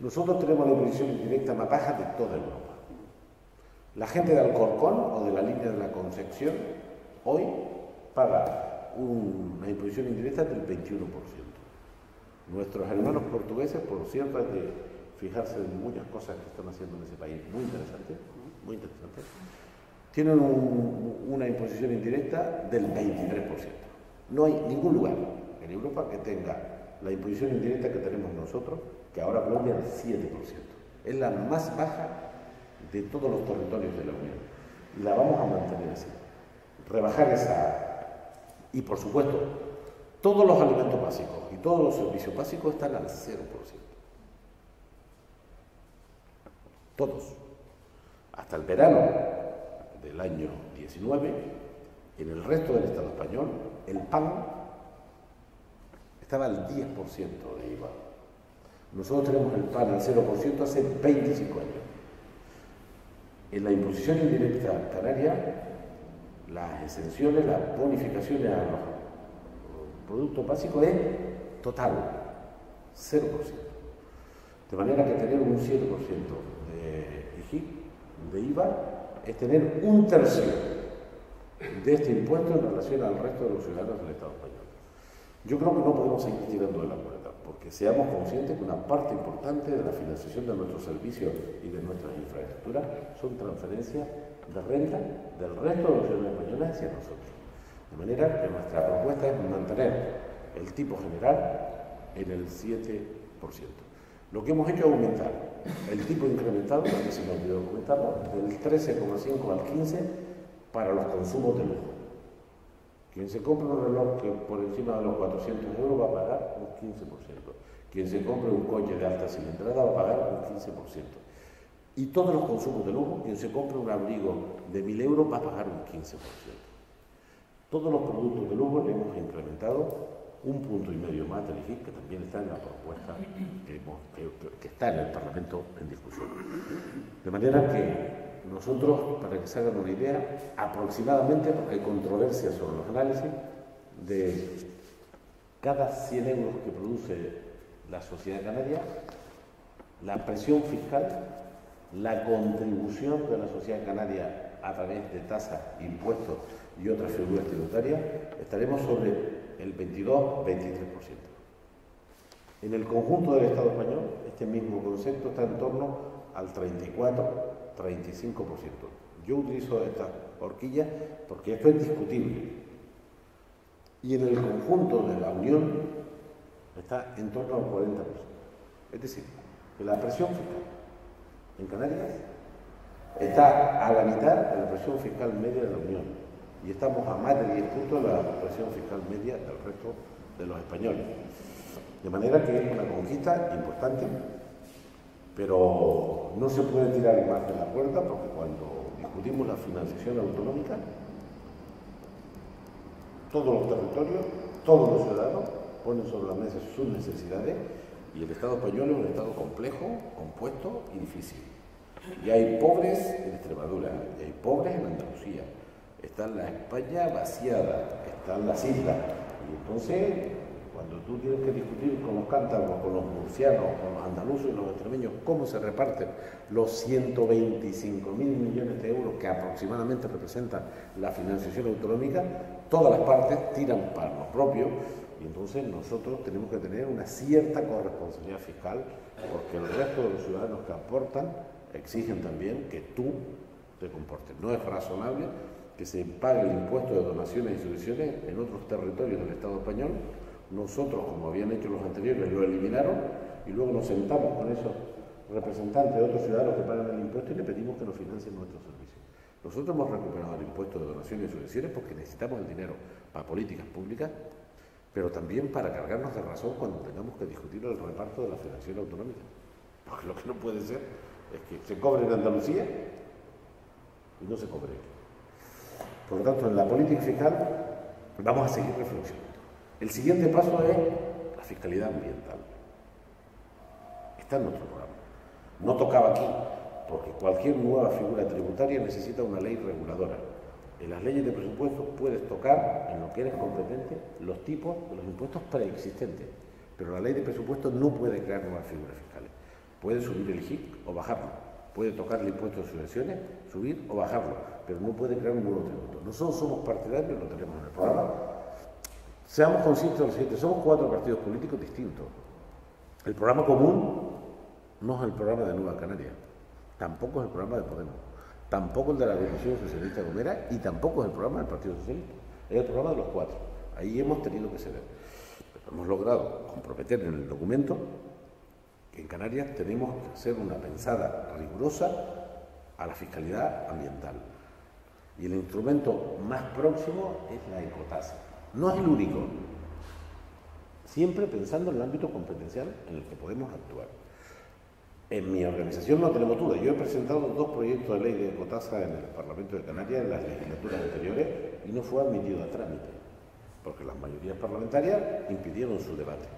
S1: Nosotros tenemos la imposición indirecta más baja de toda Europa. La gente de Alcorcón o de la línea de la Concepción hoy paga una imposición indirecta del 21%. Nuestros hermanos portugueses, por cierto, hay que fijarse en muchas cosas que están haciendo en ese país, muy interesantes, tienen una imposición indirecta del 23%. No hay ningún lugar en Europa que tenga la imposición indirecta que tenemos nosotros, que ahora bloquea al 7%. Es la más baja de todos los territorios de la Unión. Y la vamos a mantener así. rebajar esa... Y por supuesto, todos los alimentos básicos y todos los servicios básicos están al 0%. Todos. Hasta el verano del año 19, en el resto del Estado español, el pan estaba al 10% de IVA. Nosotros tenemos el pan al 0% hace 25 años. En la imposición indirecta canaria, las exenciones, las bonificaciones a los productos básicos es total, 0%. De manera que tener un 7% de IGIC, de IVA, es tener un tercio de este impuesto en relación al resto de los ciudadanos del Estado español. Yo creo que no podemos seguir tirando de la cuerda, porque seamos conscientes que una parte importante de la financiación de nuestros servicios y de nuestras infraestructuras son transferencias de renta del resto de los ciudadanos españoles hacia nosotros. De manera que nuestra propuesta es mantener el tipo general en el 7%. Lo que hemos hecho es aumentar el tipo incrementado, que se me olvidó comentarlo, del 13,5 al 15% para los consumos de lujo. Quien se compre un reloj que por encima de los 400 euros va a pagar un 15%. Quien se compre un coche de alta cilindrada va a pagar un 15%. Y todos los consumos de lujo, quien se compre un abrigo de 1.000 euros va a pagar un 15%. Todos los productos de lujo le hemos incrementado 1,5 puntos más del IGIC, que también está en la propuesta que está en el Parlamento en discusión. De manera que nosotros, para que se hagan una idea, aproximadamente, porque hay controversia sobre los análisis, de cada 100 euros que produce la sociedad canaria, la presión fiscal, la contribución de la sociedad canaria a través de tasas, impuestos y otras figuras tributarias, estaremos sobre el 22-23%. En el conjunto del Estado español, este mismo concepto está en torno al 34-35%. Yo utilizo esta horquilla porque esto es discutible. Y en el conjunto de la Unión está en torno al 40%. Es decir, que la presión fiscal en Canarias está a la mitad de la presión fiscal media de la Unión. Y estamos a más de 10 puntos de la presión fiscal media del resto de los españoles. De manera que es una conquista importante, pero no se puede tirar más de la cuerda, porque cuando discutimos la financiación autonómica, todos los territorios, todos los ciudadanos ponen sobre la mesa sus necesidades, y el Estado español es un Estado complejo, compuesto y difícil. Y hay pobres en Extremadura, y hay pobres en Andalucía. Está la España vaciada, están las islas. Y entonces, cuando tú tienes que discutir con los cántabros, con los murcianos, con los andaluces y los extremeños, cómo se reparten los 125.000 millones de euros que aproximadamente representan la financiación autonómica, todas las partes tiran para lo propio, y entonces nosotros tenemos que tener una cierta corresponsabilidad fiscal, porque el resto de los ciudadanos que aportan exigen también que tú te comportes. No es razonable que se pague el impuesto de donaciones y sucesiones en otros territorios del Estado español. Nosotros, como habían hecho los anteriores, lo eliminaron, y luego nos sentamos con esos representantes de otros ciudadanos que pagan el impuesto y le pedimos que nos financien nuestros servicios. Nosotros hemos recuperado el impuesto de donaciones y sucesiones porque necesitamos el dinero para políticas públicas, pero también para cargarnos de razón cuando tengamos que discutir el reparto de la financiación autonómica. Porque lo que no puede ser es que se cobre en Andalucía y no se cobre aquí. Por lo tanto, en la política fiscal vamos a seguir reflexionando. El siguiente paso es la fiscalidad ambiental. Está en nuestro programa. No tocaba aquí, porque cualquier nueva figura tributaria necesita una ley reguladora. En las leyes de presupuesto puedes tocar, en lo que eres competente, los tipos de los impuestos preexistentes, pero la ley de presupuesto no puede crear nuevas figuras fiscales. Puede subir el IGIC o bajarlo. Puede tocar el impuesto de subvenciones, subir o bajarlo, pero no puede crear un nuevo tributo. Nosotros somos partidarios, lo tenemos en el programa. Seamos conscientes de lo siguiente, somos 4 partidos políticos distintos. El programa común no es el programa de Nueva Canaria, tampoco es el programa de Podemos, tampoco el de la Agrupación Socialista Gomera y tampoco es el programa del Partido Socialista. Es el programa de los 4. Ahí hemos tenido que ceder. Pero hemos logrado comprometer en el documento que en Canarias tenemos que hacer una pensada rigurosa a la fiscalidad ambiental. Y el instrumento más próximo es la ecotasa. No es el único, siempre pensando en el ámbito competencial en el que podemos actuar. En mi organización no tenemos duda. Yo he presentado 2 proyectos de ley de ecotasa en el Parlamento de Canarias en las legislaturas anteriores y no fue admitido a trámite, porque las mayorías parlamentarias impidieron su debate.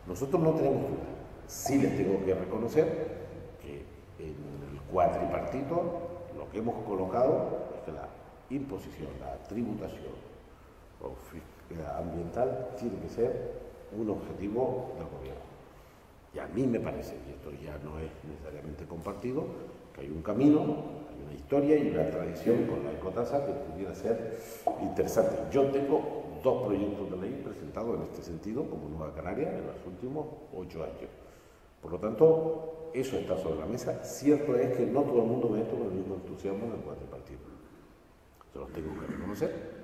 S1: Nosotros no tenemos duda. Sí les tengo que reconocer que en el cuatripartito lo que hemos colocado es que la imposición, la tributación ambiental tiene que ser un objetivo del gobierno. Y a mí me parece, y esto ya no es necesariamente compartido, que hay un camino, hay una historia y una tradición con la ecotasa que pudiera ser interesante. Yo tengo 2 proyectos de ley presentados en este sentido como Nueva Canaria en los últimos 8 años. Por lo tanto, eso está sobre la mesa. Cierto es que no todo el mundo ve esto con el mismo entusiasmo en el cuatripartito. Se los tengo que reconocer.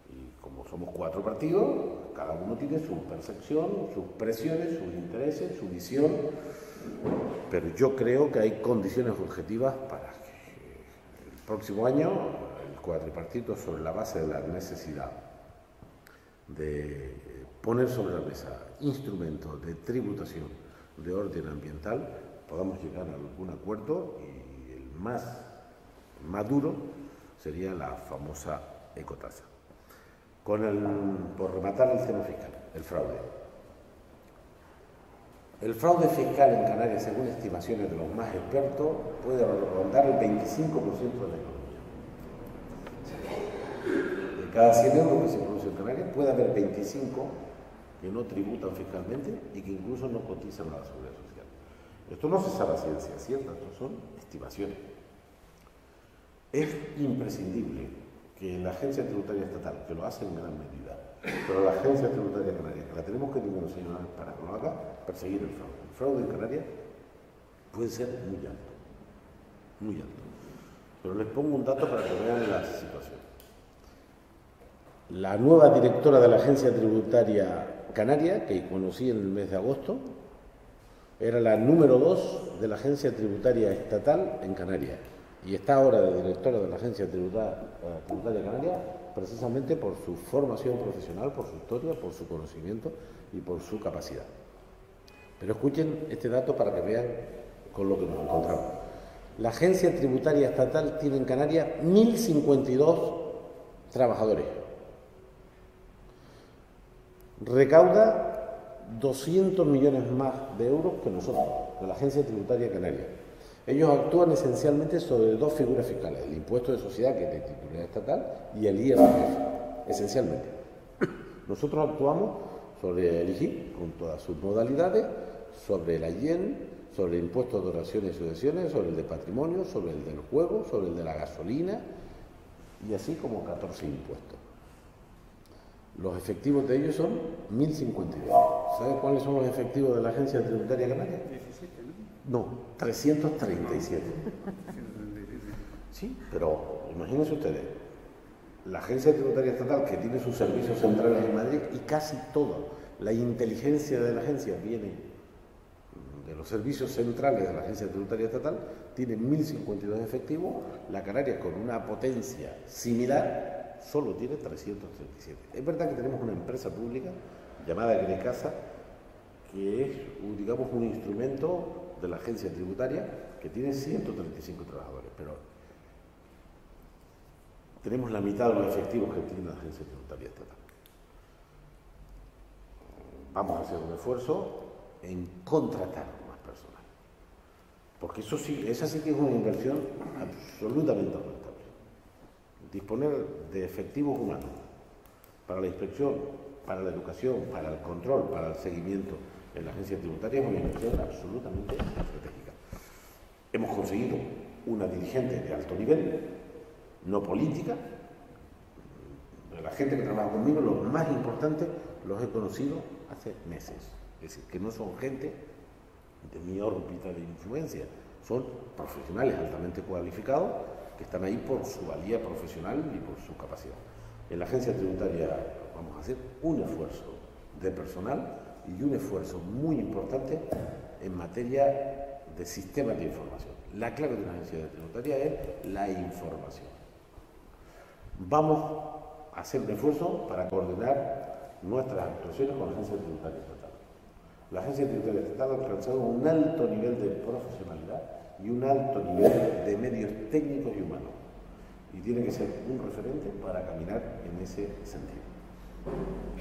S1: Y como somos 4 partidos, cada uno tiene su percepción, sus presiones, sus intereses, su visión, pero yo creo que hay condiciones objetivas para que el próximo año el cuatripartito, sobre la base de la necesidad de poner sobre la mesa instrumentos de tributación de orden ambiental, podamos llegar a algún acuerdo, y el más maduro sería la famosa ecotasa. Por rematar el tema fiscal, el fraude. El fraude fiscal en Canarias, según estimaciones de los más expertos, puede rondar el 25% de la economía. De cada 100 euros que se produce en Canarias, puede haber 25 que no tributan fiscalmente y que incluso no cotizan a la seguridad social. Esto no se sabe a ciencia cierta, esto son estimaciones. Es imprescindible que la Agencia Tributaria Estatal, que lo hace en gran medida, pero la Agencia Tributaria Canaria, que la tenemos que dimensionar para que lo haga, perseguir el fraude. El fraude en Canarias puede ser muy alto, muy alto. Pero les pongo un dato para que vean la situación. La nueva directora de la Agencia Tributaria Canaria, que conocí en el mes de agosto, era la número 2 de la Agencia Tributaria Estatal en Canarias. Y está ahora de directora de la Agencia Tributaria Canaria precisamente por su formación profesional, por su historia, por su conocimiento y por su capacidad. Pero escuchen este dato para que vean con lo que nos encontramos. La Agencia Tributaria Estatal tiene en Canarias 1.052 trabajadores. Recauda 200 millones más de euros que nosotros, de la Agencia Tributaria Canaria. Ellos actúan esencialmente sobre 2 figuras fiscales, el impuesto de sociedad, que es de titularidad estatal, y el IRPF, esencialmente. Nosotros actuamos sobre el IGI, con todas sus modalidades, sobre el AIEN, sobre el impuesto de donaciones y sucesiones, sobre el de patrimonio, sobre el del juego, sobre el de la gasolina, y así como 14 impuestos. Los efectivos de ellos son 1.052. ¿Sabe cuáles son los efectivos de la Agencia Tributaria Canaria?
S7: 17, ¿no?
S1: No, 337. Sí, pero imagínense ustedes, la Agencia Tributaria Estatal, que tiene sus servicios centrales en Madrid, y casi toda la inteligencia de la agencia viene de los servicios centrales de la Agencia Tributaria Estatal, tiene 1.052 efectivos. La Canaria, con una potencia similar, solo tiene 337. Es verdad que tenemos una empresa pública llamada Grecasa, que es, digamos, un instrumento de la agencia tributaria que tiene 135 trabajadores, pero tenemos la mitad de los efectivos que tiene la agencia tributaria estatal. Vamos a hacer un esfuerzo en contratar más personal, porque eso sí, esa sí que es una inversión absolutamente rentable. Disponer de efectivos humanos para la inspección, para la educación, para el control, para el seguimiento en la agencia tributaria es una inversión absolutamente estratégica. Hemos conseguido una dirigente de alto nivel, no política. La gente que trabaja conmigo, los más importantes, los he conocido hace meses. Es decir, que no son gente de mi órbita de influencia, son profesionales altamente cualificados que están ahí por su valía profesional y por su capacidad. En la agencia tributaria vamos a hacer un esfuerzo de personal y un esfuerzo muy importante en materia de sistemas de información. La clave de una agencia tributaria es la información. Vamos a hacer un esfuerzo para coordinar nuestras actuaciones con la Agencia Tributaria Estatal. La Agencia Tributaria Estatal ha alcanzado un alto nivel de profesionalidad y un alto nivel de medios técnicos y humanos. Y tiene que ser un referente para caminar en ese sentido.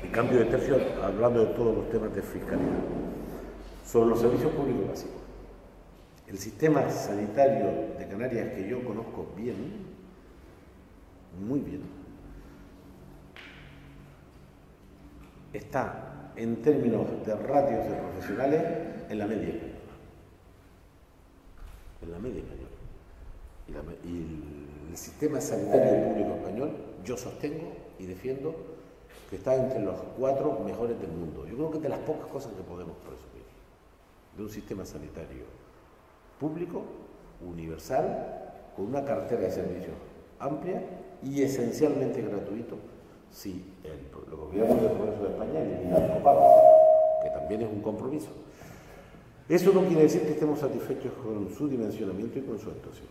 S1: En cambio de tercio, hablando de todos los temas de fiscalidad. Sobre los servicios públicos básicos. El sistema sanitario de Canarias, que yo conozco bien, muy bien, está en términos de ratios de profesionales en la media española. En la media española. Y el sistema sanitario público español, yo sostengo y defiendo que está entre los 4 mejores del mundo. Yo creo que es de las pocas cosas que podemos presumir de un sistema sanitario público, universal, con una cartera de servicios amplia y esencialmente gratuito, si el gobierno del Progreso de España elimina el copago, que también es un compromiso. Eso no quiere decir que estemos satisfechos con su dimensionamiento y con su actuación.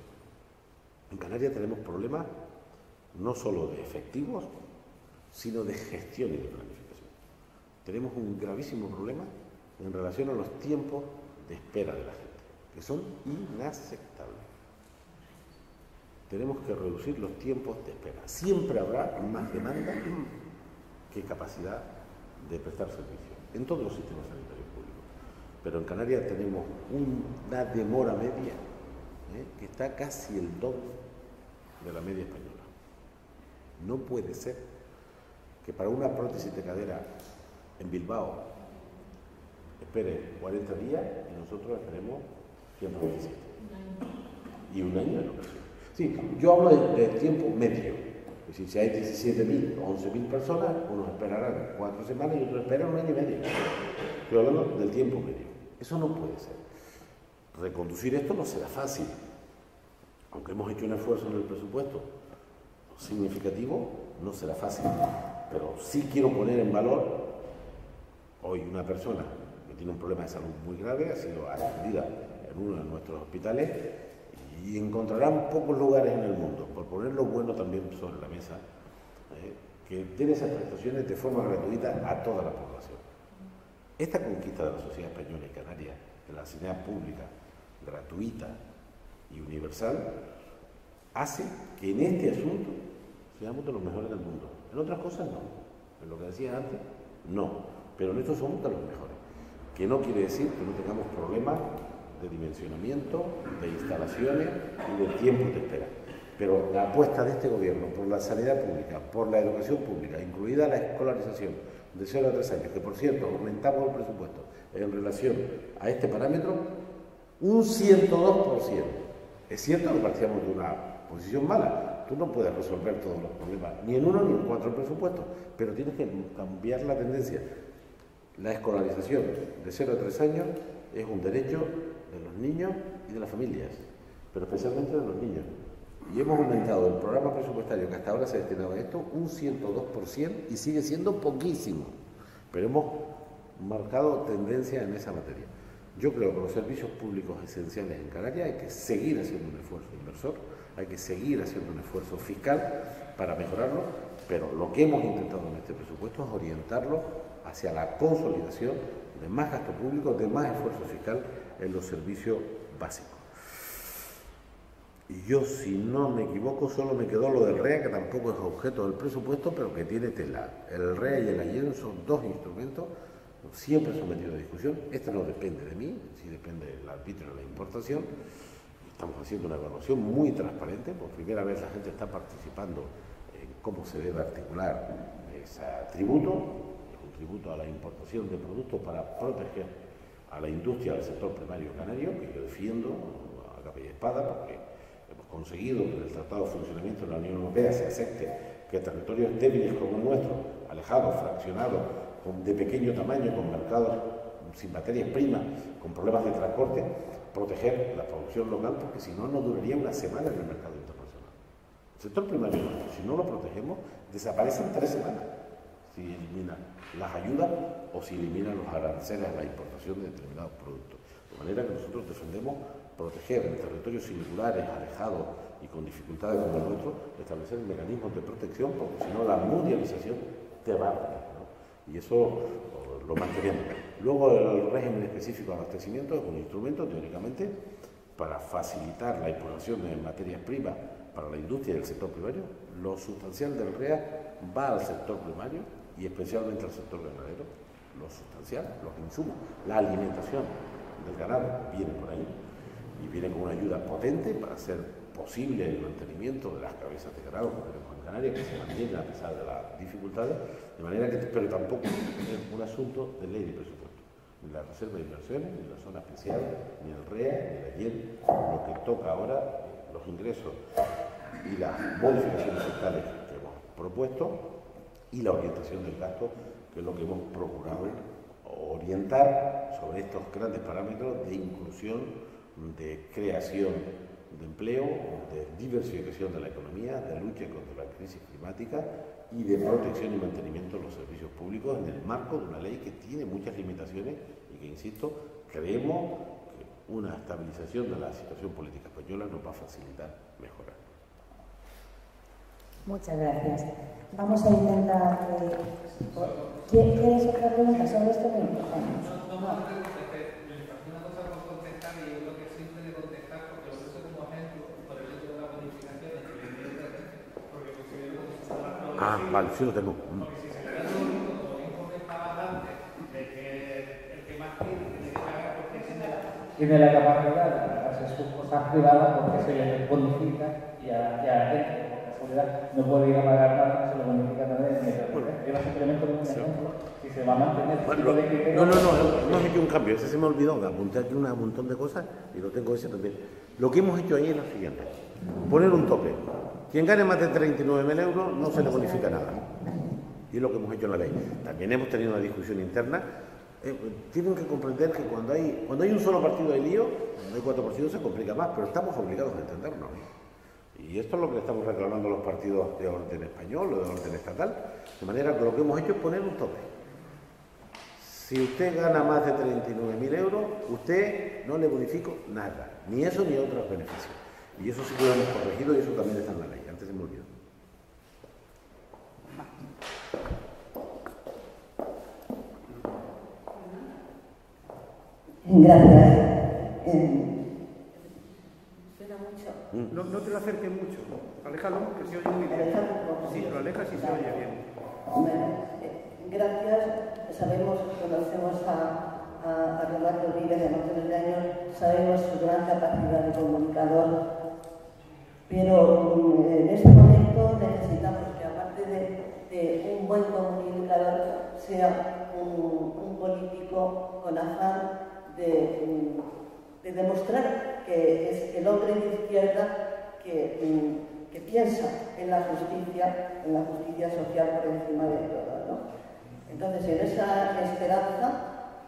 S1: En Canarias tenemos problemas no solo de efectivos, sino de gestión y de planificación. Tenemos un gravísimo problema en relación a los tiempos de espera de la gente, que son inaceptables. Tenemos que reducir los tiempos de espera. Siempre habrá más demanda que capacidad de prestar servicio, en todos los sistemas sanitarios públicos. Pero en Canarias tenemos una demora media que está casi el doble de la media española. No puede ser que para una prótesis de cadera en Bilbao espere 40 días y nosotros esperemos 127. Y un año en ocasión. Sí, yo hablo de tiempo medio. Es decir, si hay 17.000 o 11.000 personas, unos esperarán 4 semanas y otros esperan un año y medio. Estoy hablando del tiempo medio. Eso no puede ser. Reconducir esto no será fácil. Aunque hemos hecho un esfuerzo en el presupuesto significativo, no será fácil. Pero sí quiero poner en valor, hoy una persona que tiene un problema de salud muy grave ha sido atendida en uno de nuestros hospitales y encontrarán pocos lugares en el mundo, por ponerlo bueno también sobre la mesa, que tiene esas prestaciones de forma gratuita a toda la población. Esta conquista de la sociedad española y canaria, de la sanidad pública, gratuita y universal, hace que en este asunto seamos de los mejores del mundo. En otras cosas no. En lo que decía antes, no. Pero en esto somos de los mejores. Que no quiere decir que no tengamos problemas de dimensionamiento, de instalaciones y de tiempos de espera. Pero la apuesta de este gobierno por la sanidad pública, por la educación pública, incluida la escolarización de 0 a 3 años, que por cierto aumentamos el presupuesto en relación a este parámetro, un 102%. Es cierto que partíamos de una posición mala. Tú no puedes resolver todos los problemas, ni en uno ni en 4 presupuestos, pero tienes que cambiar la tendencia. La escolarización de 0 a 3 años es un derecho de los niños y de las familias, pero especialmente de los niños. Y hemos aumentado el programa presupuestario que hasta ahora se ha destinado a esto un 102% y sigue siendo poquísimo, pero hemos marcado tendencia en esa materia. Yo creo que los servicios públicos esenciales en Canarias hay que seguir haciendo un esfuerzo inversor, hay que seguir haciendo un esfuerzo fiscal para mejorarlo, pero lo que hemos intentado en este presupuesto es orientarlo hacia la consolidación de más gasto público, de más esfuerzo fiscal en los servicios básicos. Y yo, si no me equivoco, solo me quedó lo del REA, que tampoco es objeto del presupuesto, pero que tiene tela. El REA y el AIEN son 2 instrumentos siempre sometidos a discusión. Este no depende de mí, sí depende del arbitrio de la importación. Estamos haciendo una evaluación muy transparente. Por primera vez la gente está participando en cómo se debe articular ese tributo, un tributo a la importación de productos para proteger a la industria del sector primario canario, que yo defiendo a capa y espada, porque hemos conseguido que en el Tratado de Funcionamiento de la Unión Europea se acepte que territorios débiles como el nuestro, alejados, fraccionados, de pequeño tamaño, con mercados sin materias primas, con problemas de transporte, proteger la producción local, porque si no, no duraría una semana en el mercado internacional. El sector primario, si no lo protegemos, desaparece en 3 semanas, si eliminan las ayudas o si eliminan los aranceles a la importación de determinados productos. De manera que nosotros defendemos proteger en territorios singulares, alejados, y con dificultades como el nuestro, establecer mecanismos de protección, porque si no la mundialización te va a poner, ¿no? Y eso lo mantenemos. Luego el régimen específico de abastecimiento es un instrumento, teóricamente, para facilitar la importación de materias primas para la industria y el sector primario. Lo sustancial del REA va al sector primario y especialmente al sector ganadero. Lo sustancial, los insumos, la alimentación del ganado viene por ahí y viene con una ayuda potente para hacer posible el mantenimiento de las cabezas de ganado que tenemos en Canarias, que se mantienen a pesar de las dificultades, de manera que, pero tampoco es un asunto de ley de presupuesto, ni la reserva de inversiones, ni la zona especial, ni el REA, ni la YEL. Lo que toca ahora, los ingresos y las modificaciones fiscales que hemos propuesto y la orientación del gasto, que es lo que hemos procurado orientar sobre estos grandes parámetros de inclusión, de creación de empleo, de diversificación de la economía, de lucha contra la crisis climática y de protección y mantenimiento de los servicios públicos en el marco de una ley que tiene muchas limitaciones y que, insisto, creemos que una estabilización de la situación política española nos va a facilitar mejorar.
S4: Muchas gracias. Vamos a intentar... ¿Tienes otra pregunta sobre esto?
S1: Ah, vale, sí lo tengo.
S6: Tiene la capacidad de hacer sus cosas privadas porque se le bonifica y a gente, por casualidad, no puede ir a pagar nada, se lo bonifica también. Yo simplemente un ejemplo, si se va a mantener...
S1: Bueno, no he hecho un cambio, ese se me olvidó, me apunté aquí un montón de cosas y lo tengo ese también. Lo que hemos hecho ahí es lo siguiente, poner un tope. Quien gane más de 39.000 euros no se le bonifica nada. Y es lo que hemos hecho en la ley. También hemos tenido una discusión interna. Tienen que comprender que cuando hay un solo partido de lío, cuando hay 4 partidos se complica más, pero estamos obligados a entendernos. Y esto es lo que le estamos reclamando a los partidos de orden español o de orden estatal. De manera que lo que hemos hecho es poner un tope. Si usted gana más de 39.000 euros, usted no le bonifico nada, ni eso ni otros beneficios. Y eso sí que lo hemos corregido y eso también está en la ley. Antes se me olvidó.
S5: Gracias. ¿Suena mucho?
S2: No te lo acerques mucho. Aléjalo, que se oye muy bien. Sí, lo alejas y se oye bien.
S5: Bueno, gracias. Sabemos, conocemos a Roberto Ríos de montones de años, sabemos su gran capacidad de comunicador, pero en este momento necesitamos que, aparte de un buen comunicador, sea un político con afán de demostrar que es el hombre de izquierda que piensa en la justicia social por encima de todo, ¿no? Entonces, en esa esperanza,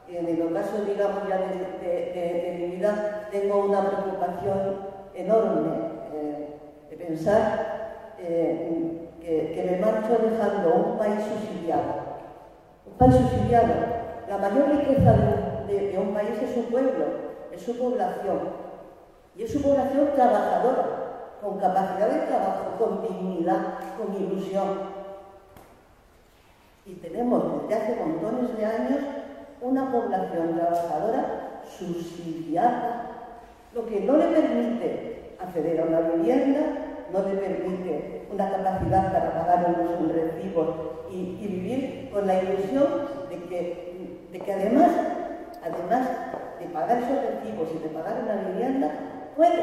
S5: en el caso, digamos, ya de mi vida, tengo una preocupación enorme de pensar que me marcho dejando un país subsidiado. Un país subsidiado. La mayor riqueza de un país es su pueblo, es su población. Y es su población trabajadora, con capacidad de trabajo, con dignidad, con ilusión. Y tenemos desde hace montones de años una población trabajadora subsidiada, lo que no le permite acceder a una vivienda, no le permite una capacidad para pagar unos recibos y vivir con la ilusión de que además de pagar esos recibos y de pagar una vivienda, puede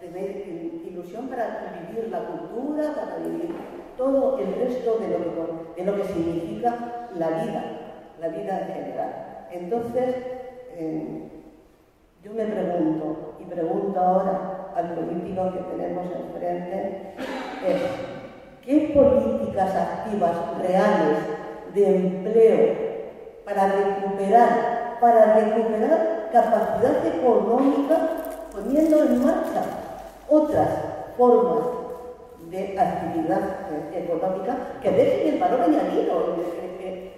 S5: tener ilusión para vivir la cultura, para vivir todo el resto de lo que significa la vida en general. Entonces, yo me pregunto, y pregunto ahora al político que tenemos enfrente, ¿qué políticas activas reales de empleo para recuperar capacidad económica, poniendo en marcha otras formas de actividad económica que dejen el valor añadido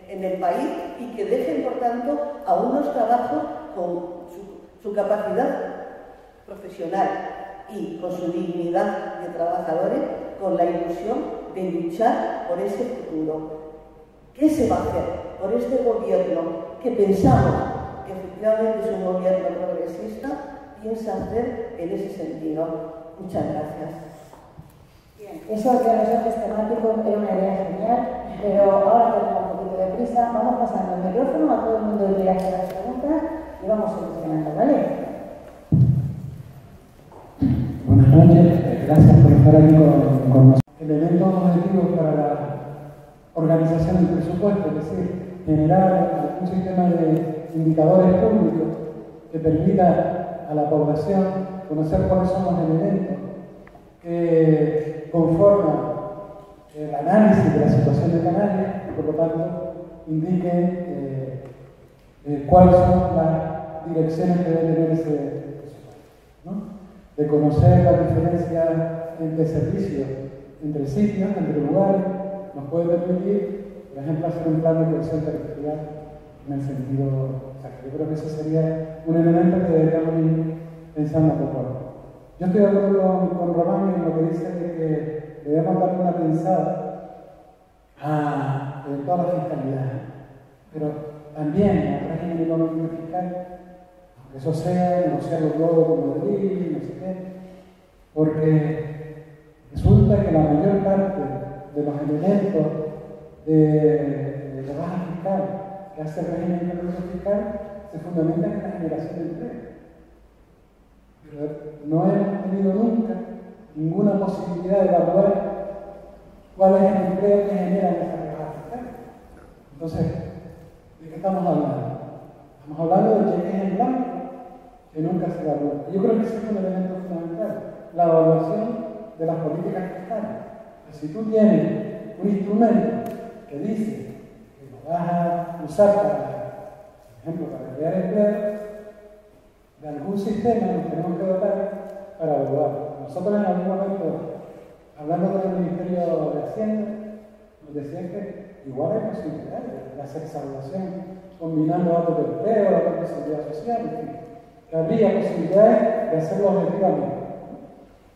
S5: en el país y que dejen, por tanto, a unos trabajos con su capacidad profesional
S9: y con su dignidad de trabajadores, con la ilusión de luchar por ese futuro. ¿Qué se va a hacer por este gobierno que pensamos que efectivamente es un gobierno progresista, piensa hacer en ese sentido? Muchas gracias.
S4: Bien, eso de los ejes temáticos era una idea genial, pero ahora tenemos un poquito de prisa. Vamos pasando el micrófono a todo el mundo que quiera hacer las preguntas y vamos solucionando, ¿vale?
S7: Buenas noches, gracias por estar aquí con nosotros. Elementos objetivos para la organización del presupuesto, es decir, generar un sistema de indicadores públicos que permita a la población conocer cuáles son los elementos que conforman el análisis de la situación de Canarias y por lo tanto indiquen cuáles son las direcciones que debe tener ese presupuesto, ¿no? De conocer la diferencia entre servicios, entre sitios, entre lugares, nos puede permitir, por ejemplo, hacer un plan de cohesión territorial en el sentido exacto. Yo creo que ese sería un elemento que deberíamos ir pensando poco a poco. Yo estoy de acuerdo con Román en lo que dice de que debemos darle una pensada a todas las fiscalidades, pero también al régimen económico y fiscal, aunque eso sea negociarlo todo con Madrid, no sé qué, porque resulta que la mayor parte de los elementos de la baja fiscal que hace el régimen económico fiscal se fundamentan en la generación de empleo. Pero no hemos tenido nunca ninguna posibilidad de evaluar cuál es el empleo que generan esas rebajas fiscales. Entonces, ¿de qué estamos hablando? Estamos hablando de cheques en blanco que nunca se evalúan. Yo creo que ese es un elemento fundamental, la evaluación de las políticas fiscales. Si tú tienes un instrumento que dice que lo vas a usar para, por ejemplo, para crear empleo, de algún sistema nos tenemos que dotar para evaluar. Nosotros en algún momento, hablando con el Ministerio de Hacienda, nos decían que igual hay posibilidades de hacer esa evaluación combinando datos de empleo, datos de seguridad social, en fin, que habría posibilidades de hacerlo objetivamente.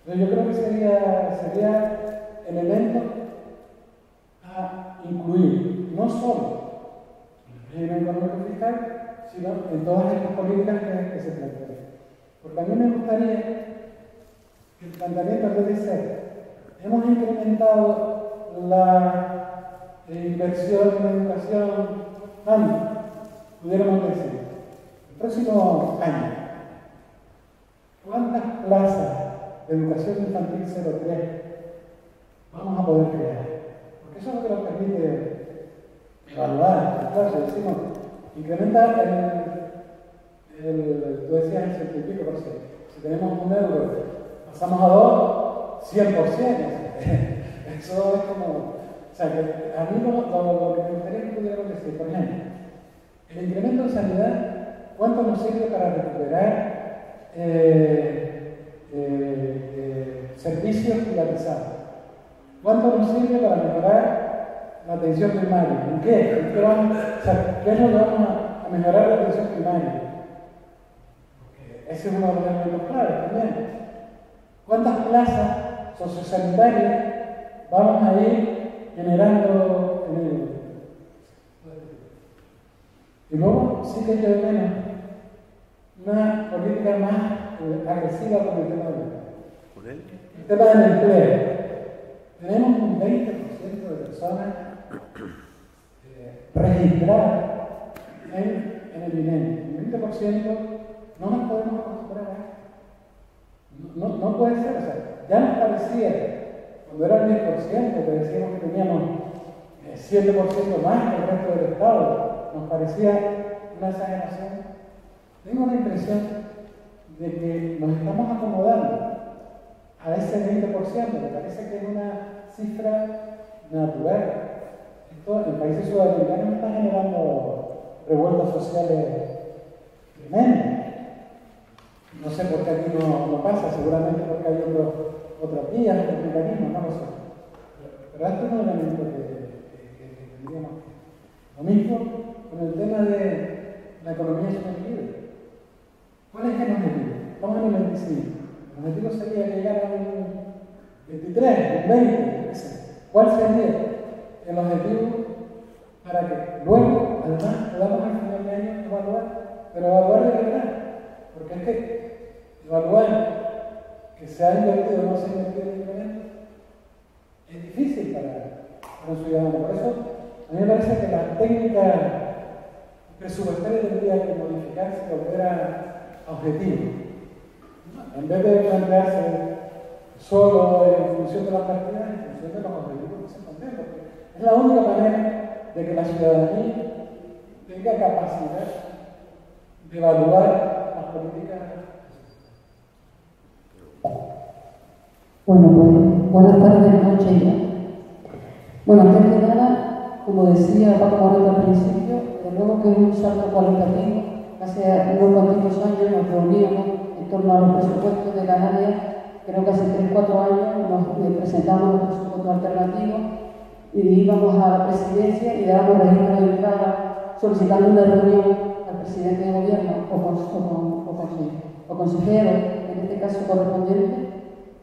S7: Entonces yo creo que sería elemento a incluir, no solo en el régimen económico fiscal, sino en todas estas políticas que se plantean. Porque a mí me gustaría que el planteamiento debe ser, hemos incrementado la inversión en educación tanto, pudiéramos decir, el próximo año, ¿cuántas plazas de educación infantil 03 vamos a poder crear? Porque eso es lo que nos permite evaluar. Claro, decimos, incrementa tú decías el 70 y pico %. Si tenemos €1, pasamos a 2, 100%. Eso es como... O sea, que a mí lo que me gustaría que pudiéramos decir, por ejemplo, el incremento en sanidad, ¿cuánto nos sirve para recuperar servicios privatizados? ¿Cuánto nos sirve para mejorar la atención primaria? ¿En qué? ¿En qué vamos? O sea, ¿qué es lo que vamos a mejorar la atención primaria? Porque ese es uno de los elementos claves también. ¿Cuántas plazas sociosanitarias vamos a ir generando en el... Y luego sí que yo menos una política más agresiva con el tema del empleo. El tema del empleo. Tenemos un 20% de personas registradas en el INEM. Un 20% no nos podemos acostumbrar a eso. No puede ser. O sea, ya nos parecía, cuando era el 10%, que decíamos que teníamos 7% más que el resto del Estado, nos parecía una exageración. Tengo la impresión de que nos estamos acomodando a ese 20%, me parece que es una cifra natural. Esto en países sudamericanos está generando revueltas sociales tremendas. No sé por qué aquí no pasa, seguramente porque hay otras vías, otros mecanismos, no lo sé. Pero esto es un elemento que tendríamos que... Lo mismo con el tema de la economía sostenible. ¿Cuál es el objetivo? Estamos en el 25. El objetivo sería llegar a un 23, un 20, ¿cuál sería el objetivo para que luego, además, podamos al final de año evaluar, pero evaluar de verdad? Porque es que evaluar que se ha invertido o no se ha invertido en medicamentos es difícil para un ciudadano. Por eso, a mí me parece que la técnica presupuestaria tendría que modificarse y volver a objetivo. En vez de plantearse solo en función de las partidas, en función de los objetivos que se plantean, porque es la única manera de que la ciudadanía tenga capacidad de evaluar las políticas.
S10: Bueno, pues buenas tardes, noches ya. Bueno, antes de nada, como decía Paco Moreno al principio, de nuevo que es un salto cualitativo. Hace unos cuantos años nos reuníamos en torno a los presupuestos de Canarias. Creo que hace 3-4 años nos presentamos los presupuestos alternativos y íbamos a la presidencia y dábamos registro de entrada solicitando una reunión al presidente de gobierno o consejero, en este caso correspondiente,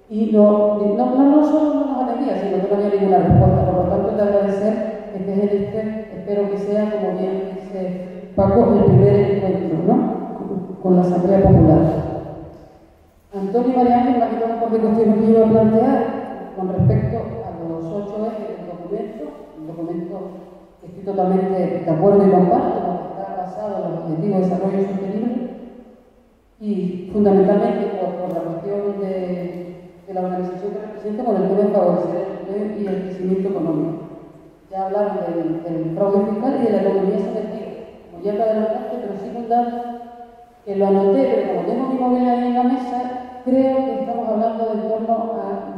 S10: y no solo no nos atendía, sino que no había ninguna respuesta. Por lo tanto, es de agradecer que espero que sea, como bien dice Paco, el primer encuentro, ¿no?, con la Asamblea Popular. Antonio y María Ángel me ha quitado un par de cuestiones que iba a plantear con respecto a los 8 ejes del documento, un documento que estoy totalmente de acuerdo y comparto, porque está basado en los objetivos de desarrollo sostenible y fundamentalmente por la cuestión de la organización que representa, con el tema de favorecer el empleo y el crecimiento económico. Ya hablaron del fraude fiscal y de la economía sumergida, como ya te adelantaste, pero sí un dato que lo anoté, pero como tengo mi móvil ahí en la mesa, creo que estamos hablando de en torno a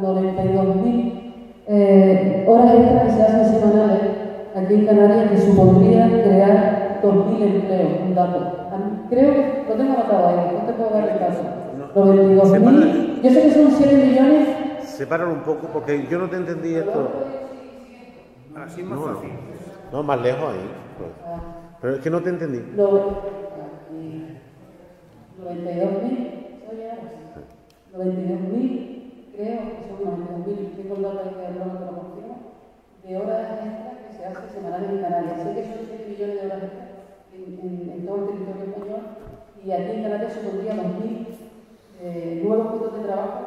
S10: 92.000 horas extras que se hacen semanales aquí en Canarias, que supondrían crear 2.000 empleos, un dato. Creo que lo tengo anotado ahí, no te puedo dar el caso. Los 22.000, yo sé que son 7 millones.
S1: Sepáralo un poco porque yo no te entendí esto.
S2: Así es más fácil.
S1: No, más lejos ahí. Pues. Pero es que no te entendí.
S10: 92.000, creo que son 92.000, tengo el dato de la confirmo, de horas extras que se hacen semanales en Canarias. Sé que son 7 millones de horas extras en todo el territorio español, y aquí en Canarias supondría 2.000 nuevos puestos de trabajo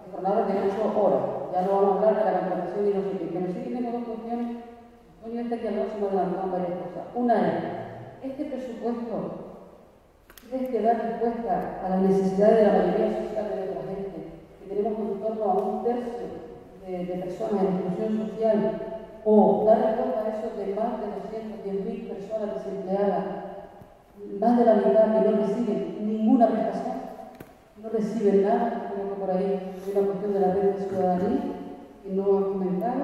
S10: de jornadas de 8 horas. Ya no vamos a hablar de la contratación y no sé qué, pero sí que tengo dos cuestiones. Obviamente que al máximo adelantamos varias cosas. Una es, este presupuesto ¿crees que da respuesta a las necesidades de la mayoría social de nuestra gente? Que tenemos en torno a 1/3 de personas en exclusión social, o da respuesta a eso de más de 210.000 personas desempleadas, más de la mitad que no reciben ninguna prestación, no reciben nada. Creo que por ahí hay una cuestión de la red de ciudadanía que no han comentado.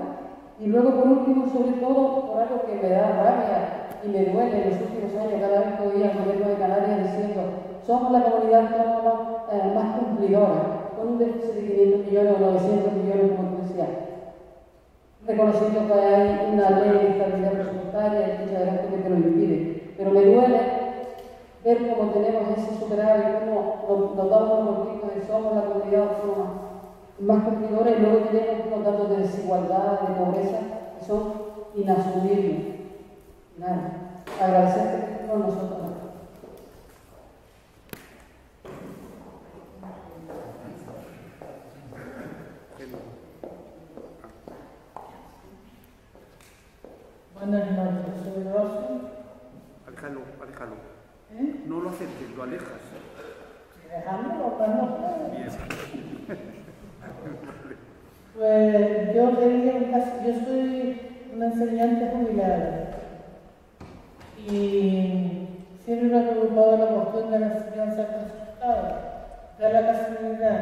S10: Y luego, por último, sobre todo, por algo que me da rabia y me duele en los últimos años, cada vez que oía al gobierno de Canarias diciendo somos la comunidad autónoma más cumplidora, con un déficit de 500 millones o 900 millones, como tú decías, reconociendo que hay una ley de estabilidad presupuestaria y fecha de gasto que te lo impide. Pero me duele ver cómo tenemos ese superávit, cómo nos damos un motivo de somos la comunidad autónoma más cumplidora, y luego tenemos unos datos de desigualdad, de pobreza, que son inasumibles. Nada, agradecer que estén con nosotros.
S11: Buenas noches, soy Rosy.
S2: Aléjalo. No lo acerques, lo alejas.
S11: Dejándolo para no
S2: Bien.
S11: Pues yo soy una enseñante jubilada y siempre me ha preocupado la cuestión de la enseñanza concertada. Da la casualidad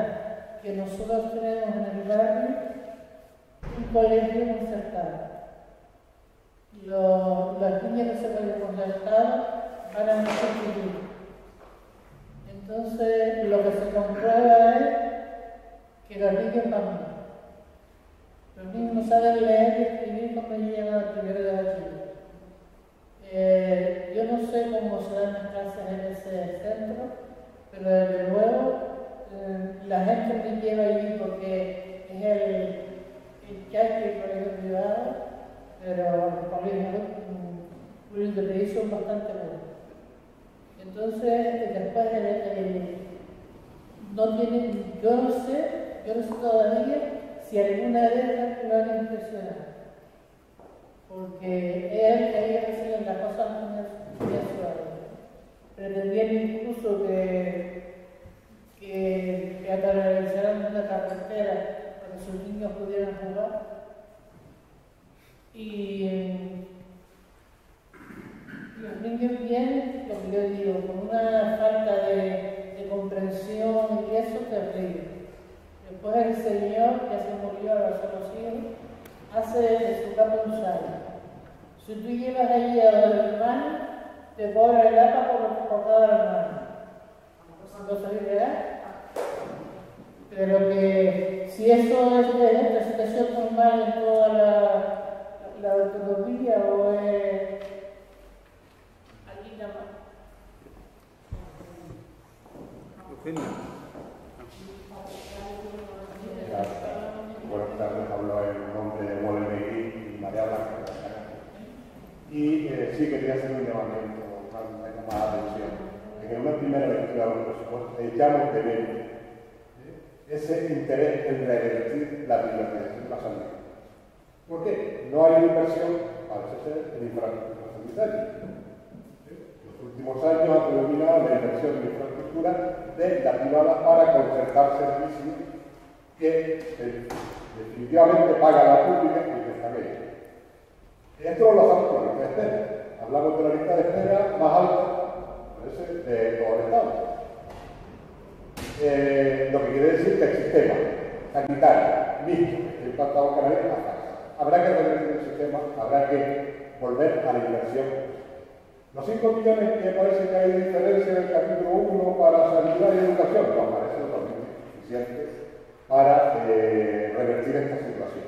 S11: que nosotros tenemos en el barrio un colegio concertado. Las niñas de ese colegio concertado van a un instituto. Entonces, lo que se comprueba es que los niños van mal. Los niños no saben leer y escribir cuando llegan al primero de bachiller. Yo no sé cómo se dan las clases en ese centro, pero desde luego la gente UGTI son bastante buenos. Entonces, después no tienen, yo no sé todavía si alguna de ellas lo han impresionado. Porque ellas hacían las cosas muy suaves. Pretendían incluso que atravesaran una carretera para que sus niños pudieran jugar. Y los niños vienen, lo que yo digo, con una falta de comprensión y eso terrible. Después el Señor, que se murió a los hijos, hace de su capa un salmo. Si tú llevas allí a los hermanos, te cobra el APA por cada hermano. ¿No sabéis verdad? Pero que si eso es de esta situación normal en toda la autonomía o es aquí nada más.
S12: Buenas tardes, hablo en nombre de Molenbeek y María Blanca. Y sí quería hacer un llamamiento a llamar la atención. En una primera lectura de los presupuestos echamos de menos ese interés en revertir la privatización de la sanidad. ¿Por qué? No hay inversión, parece ser, en infraestructura sanitaria. Los últimos años ha predominado la inversión en infraestructura de la privada para concertar servicios que definitivamente paga la pública y que está bien. Esto lo hacemos con la lista de espera. Hablamos de la lista de espera más alta, parece, de todo el Estado. Lo que quiere decir que el sistema sanitario mixto que está implantado en Canarias está. Habrá que revertir el sistema, habrá que volver a la inversión. Los 5 millones que parece que hay de diferencia en el capítulo 1 para sanidad y educación nos parece totalmente suficiente para revertir esta situación.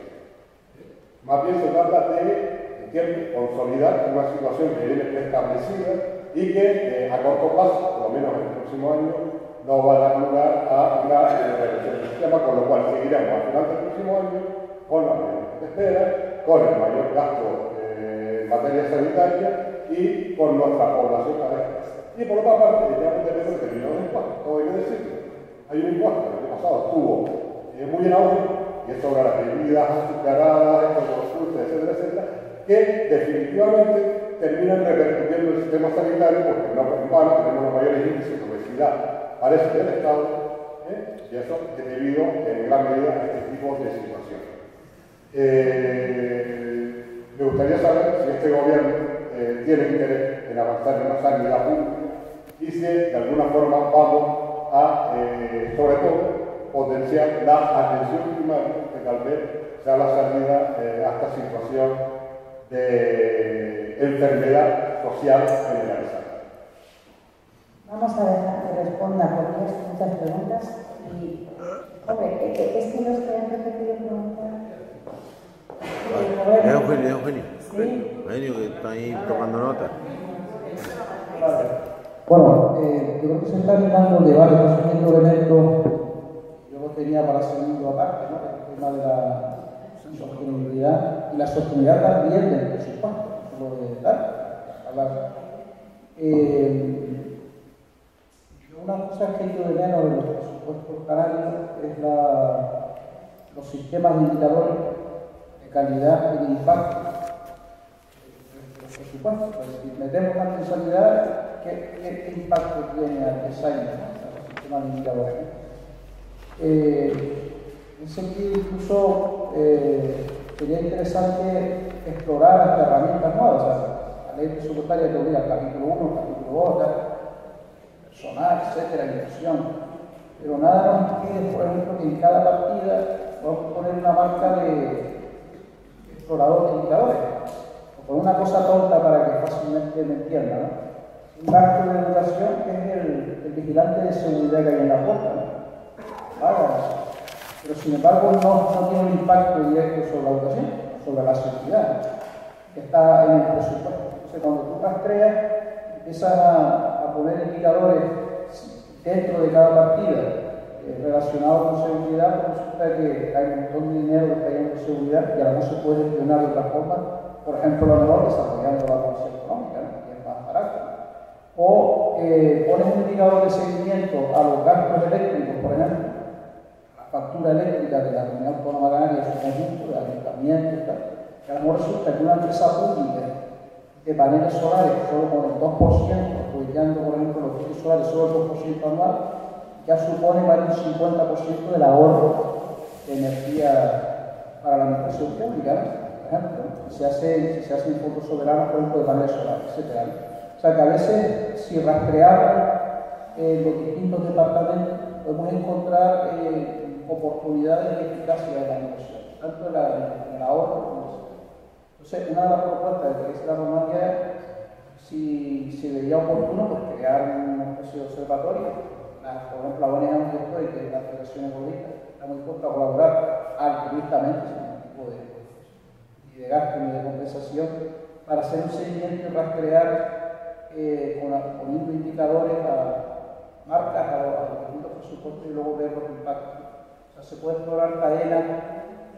S12: Más bien se trata de consolidar una situación que viene establecida y que a corto plazo, por lo menos en el próximo año, no va a dar lugar a una reversión del sistema, con lo cual seguiremos al final del próximo año con la mayor espera, con el mayor gasto en materia sanitaria y con nuestra población cada vez más. Y por otra parte, ya tenemos determinados impuestos, todo hay que decirlo. Hay un impuesto que el año pasado estuvo muy en auge, y es sobre las bebidas azucaradas, los dulces, etcétera, etcétera, que definitivamente terminan repercutiendo en el sistema sanitario porque en vano tenemos los mayores índices de obesidad, parece del Estado, y eso es debido en gran medida a este tipo de situaciones. Me gustaría saber si este gobierno tiene interés en avanzar en una sanidad pública y si de alguna forma vamos a, sobre todo, potenciar la atención primaria, que tal vez sea la salida a esta situación de enfermedad social generalizada.
S4: Vamos a dejar que responda porque hay muchas preguntas y, hombre, es que los que han repetido preguntas...
S1: Eugenio.
S4: Sí.
S1: Eugenio, que está ahí tomando nota.
S7: Bueno, yo creo que se está animando el debate, resumiendo elementos que yo tenía para segundo aparte, ¿no? El tema de la sostenibilidad y la sostenibilidad también del presupuesto, no solo de hablar. Una cosa que he hecho de menos de los presupuestos canarios es los sistemas de indicadores de calidad y de impacto de los presupuestos. Si metemos tanto en sanidad, ¿qué impacto tiene al design los sistemas de indicadores? En ese sentido, incluso sería interesante explorar hasta herramientas nuevas. O sea, la ley presupuestaria te obliga al capítulo 1, al capítulo 2, personal, etcétera, inversión. Pero nada nos impide, por ejemplo, que en cada partida podamos poner una marca de explorador de indicadores. O con una cosa tonta para que fácilmente me entienda, ¿no? Un gasto de educación que es el vigilante de seguridad que hay en la puerta, ¿no? Pero sin embargo no tiene un impacto directo sobre la educación, sobre la seguridad, que está en el presupuesto. Entonces, cuando tú rastreas, empiezas a poner indicadores dentro de cada partida relacionados con seguridad, pues resulta que hay un montón de dinero que está yendo en seguridad y ahora no se puede gestionar de otra forma, por ejemplo, a lo mejor desarrollando la base económica, ¿no? barato. O pones un indicador de seguimiento a los gastos eléctricos, por ejemplo, la factura eléctrica de la Comunidad Autónoma de Canarias, su conjunto de ayuntamientos y tal, que a lo mejor resulta que una empresa pública de paneles solares solo con el 2%, apoyando por ejemplo los paneles solares solo el 2% anual, ya supone más de un 50% del ahorro de energía para la administración pública, ¿no? Por ejemplo, si se hace un fondo soberano, por ejemplo, de paneles solares, etc. O sea que a veces, si rastreamos los distintos departamentos, podemos encontrar oportunidades de eficacia de la inversión, tanto en el ahorro como en eso. Entonces, una de las propuestas de que es la Romaria, si se veía oportuno, pues crear una especie de observatorio. Por ejemplo, la ONG donde estoy, que es la Federación Ecologista, está muy dispuesta a colaborar altruistamente, sin ningún tipo ni de gasto ni de compensación, para hacer un seguimiento y rastrear poniendo indicadores a marcas, a los distintos presupuestos y luego ver los impactos. O sea, se puede explorar cadenas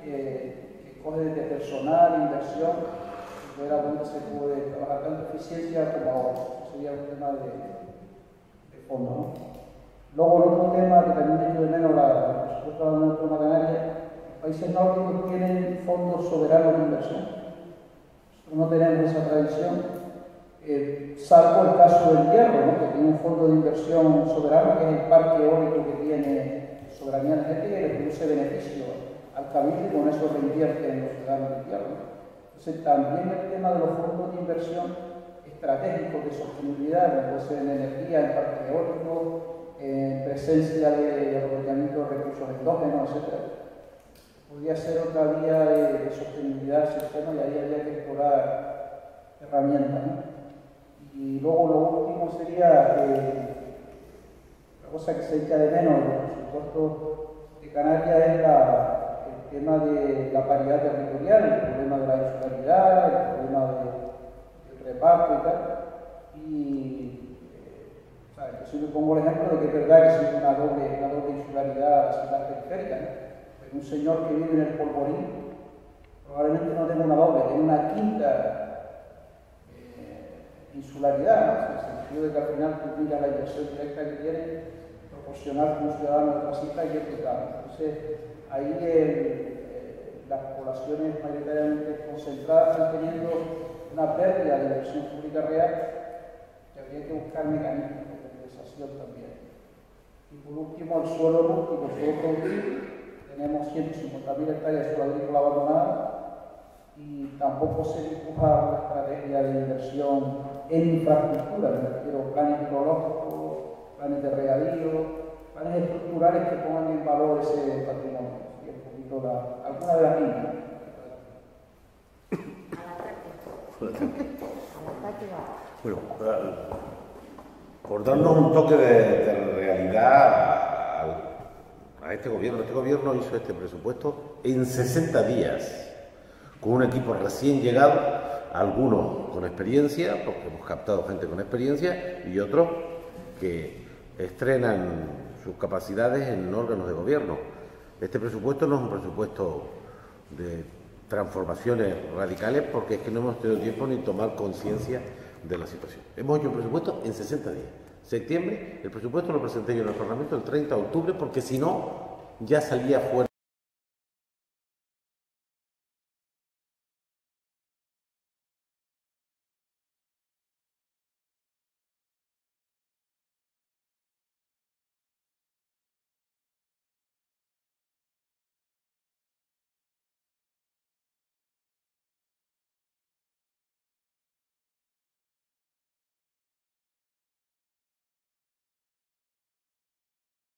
S7: que coge desde personal, inversión, y ver a dónde se puede trabajar tanto eficiencia como ahorro. Eso sería un tema de fondo, ¿no? Luego, el otro tema que también he hecho de menos, la presupuesto de la Unión Autónoma de Canarias, los países nórdicos tienen fondos soberanos de inversión. Nosotros no tenemos esa tradición, salvo el caso del Hierro, ¿no? Que tiene un fondo de inversión soberano, que es el parque eólico que tiene soberanía energética y le produce beneficio al cabildo y con eso reinvierte en los ciudadanos del Hierro, ¿no? Entonces, también el tema de los fondos de inversión estratégicos de sostenibilidad, como puede ser en energía, en parques eólicos, en presencia de aprovechamiento de recursos endógenos, etc. Podría ser otra vía de sostenibilidad del sistema y ahí habría que explorar herramientas, ¿no? Y luego lo último sería la cosa que se echa de menos en los presupuestos de Canarias es el tema de la paridad territorial, el problema de la insularidad, el problema del reparto y tal. Yo siempre pongo el ejemplo de que es verdad que existe una doble insularidad a la ciudad periférica, ¿no? Pero un señor que vive en el Polvorín probablemente no tenga una doble, tiene una quinta insularidad, ¿no? En el sentido de que al final tú miras la inversión directa que tiene proporcional con un ciudadano de otra cita y es total. Entonces, ahí las poblaciones mayoritariamente concentradas están teniendo una pérdida de inversión pública real que habría que buscar mecanismos de compensación también. Y por último, el suelo rústico, el suelo productivo. Tenemos 150.000 hectáreas de suelo agrícola abandonada y tampoco se dibuja una estrategia de inversión en infraestructura, me refiero a planes hidrológicos, planes de regadío, planes estructurales que pongan en valor ese patrimonio. Y un poquito alguna de las líneas.
S1: Bueno, por darnos un toque de realidad a este gobierno. Este gobierno hizo este presupuesto en 60 días, con un equipo recién llegado, algunos con experiencia, porque hemos captado gente con experiencia, y otros que estrenan sus capacidades en órganos de gobierno. Este presupuesto no es un presupuesto de transformaciones radicales, porque es que no hemos tenido tiempo ni tomar conciencia de la situación. Hemos hecho un presupuesto en 60 días. Septiembre, el presupuesto lo presenté yo en el Parlamento el 30 de octubre, porque si no, ya salía fuera.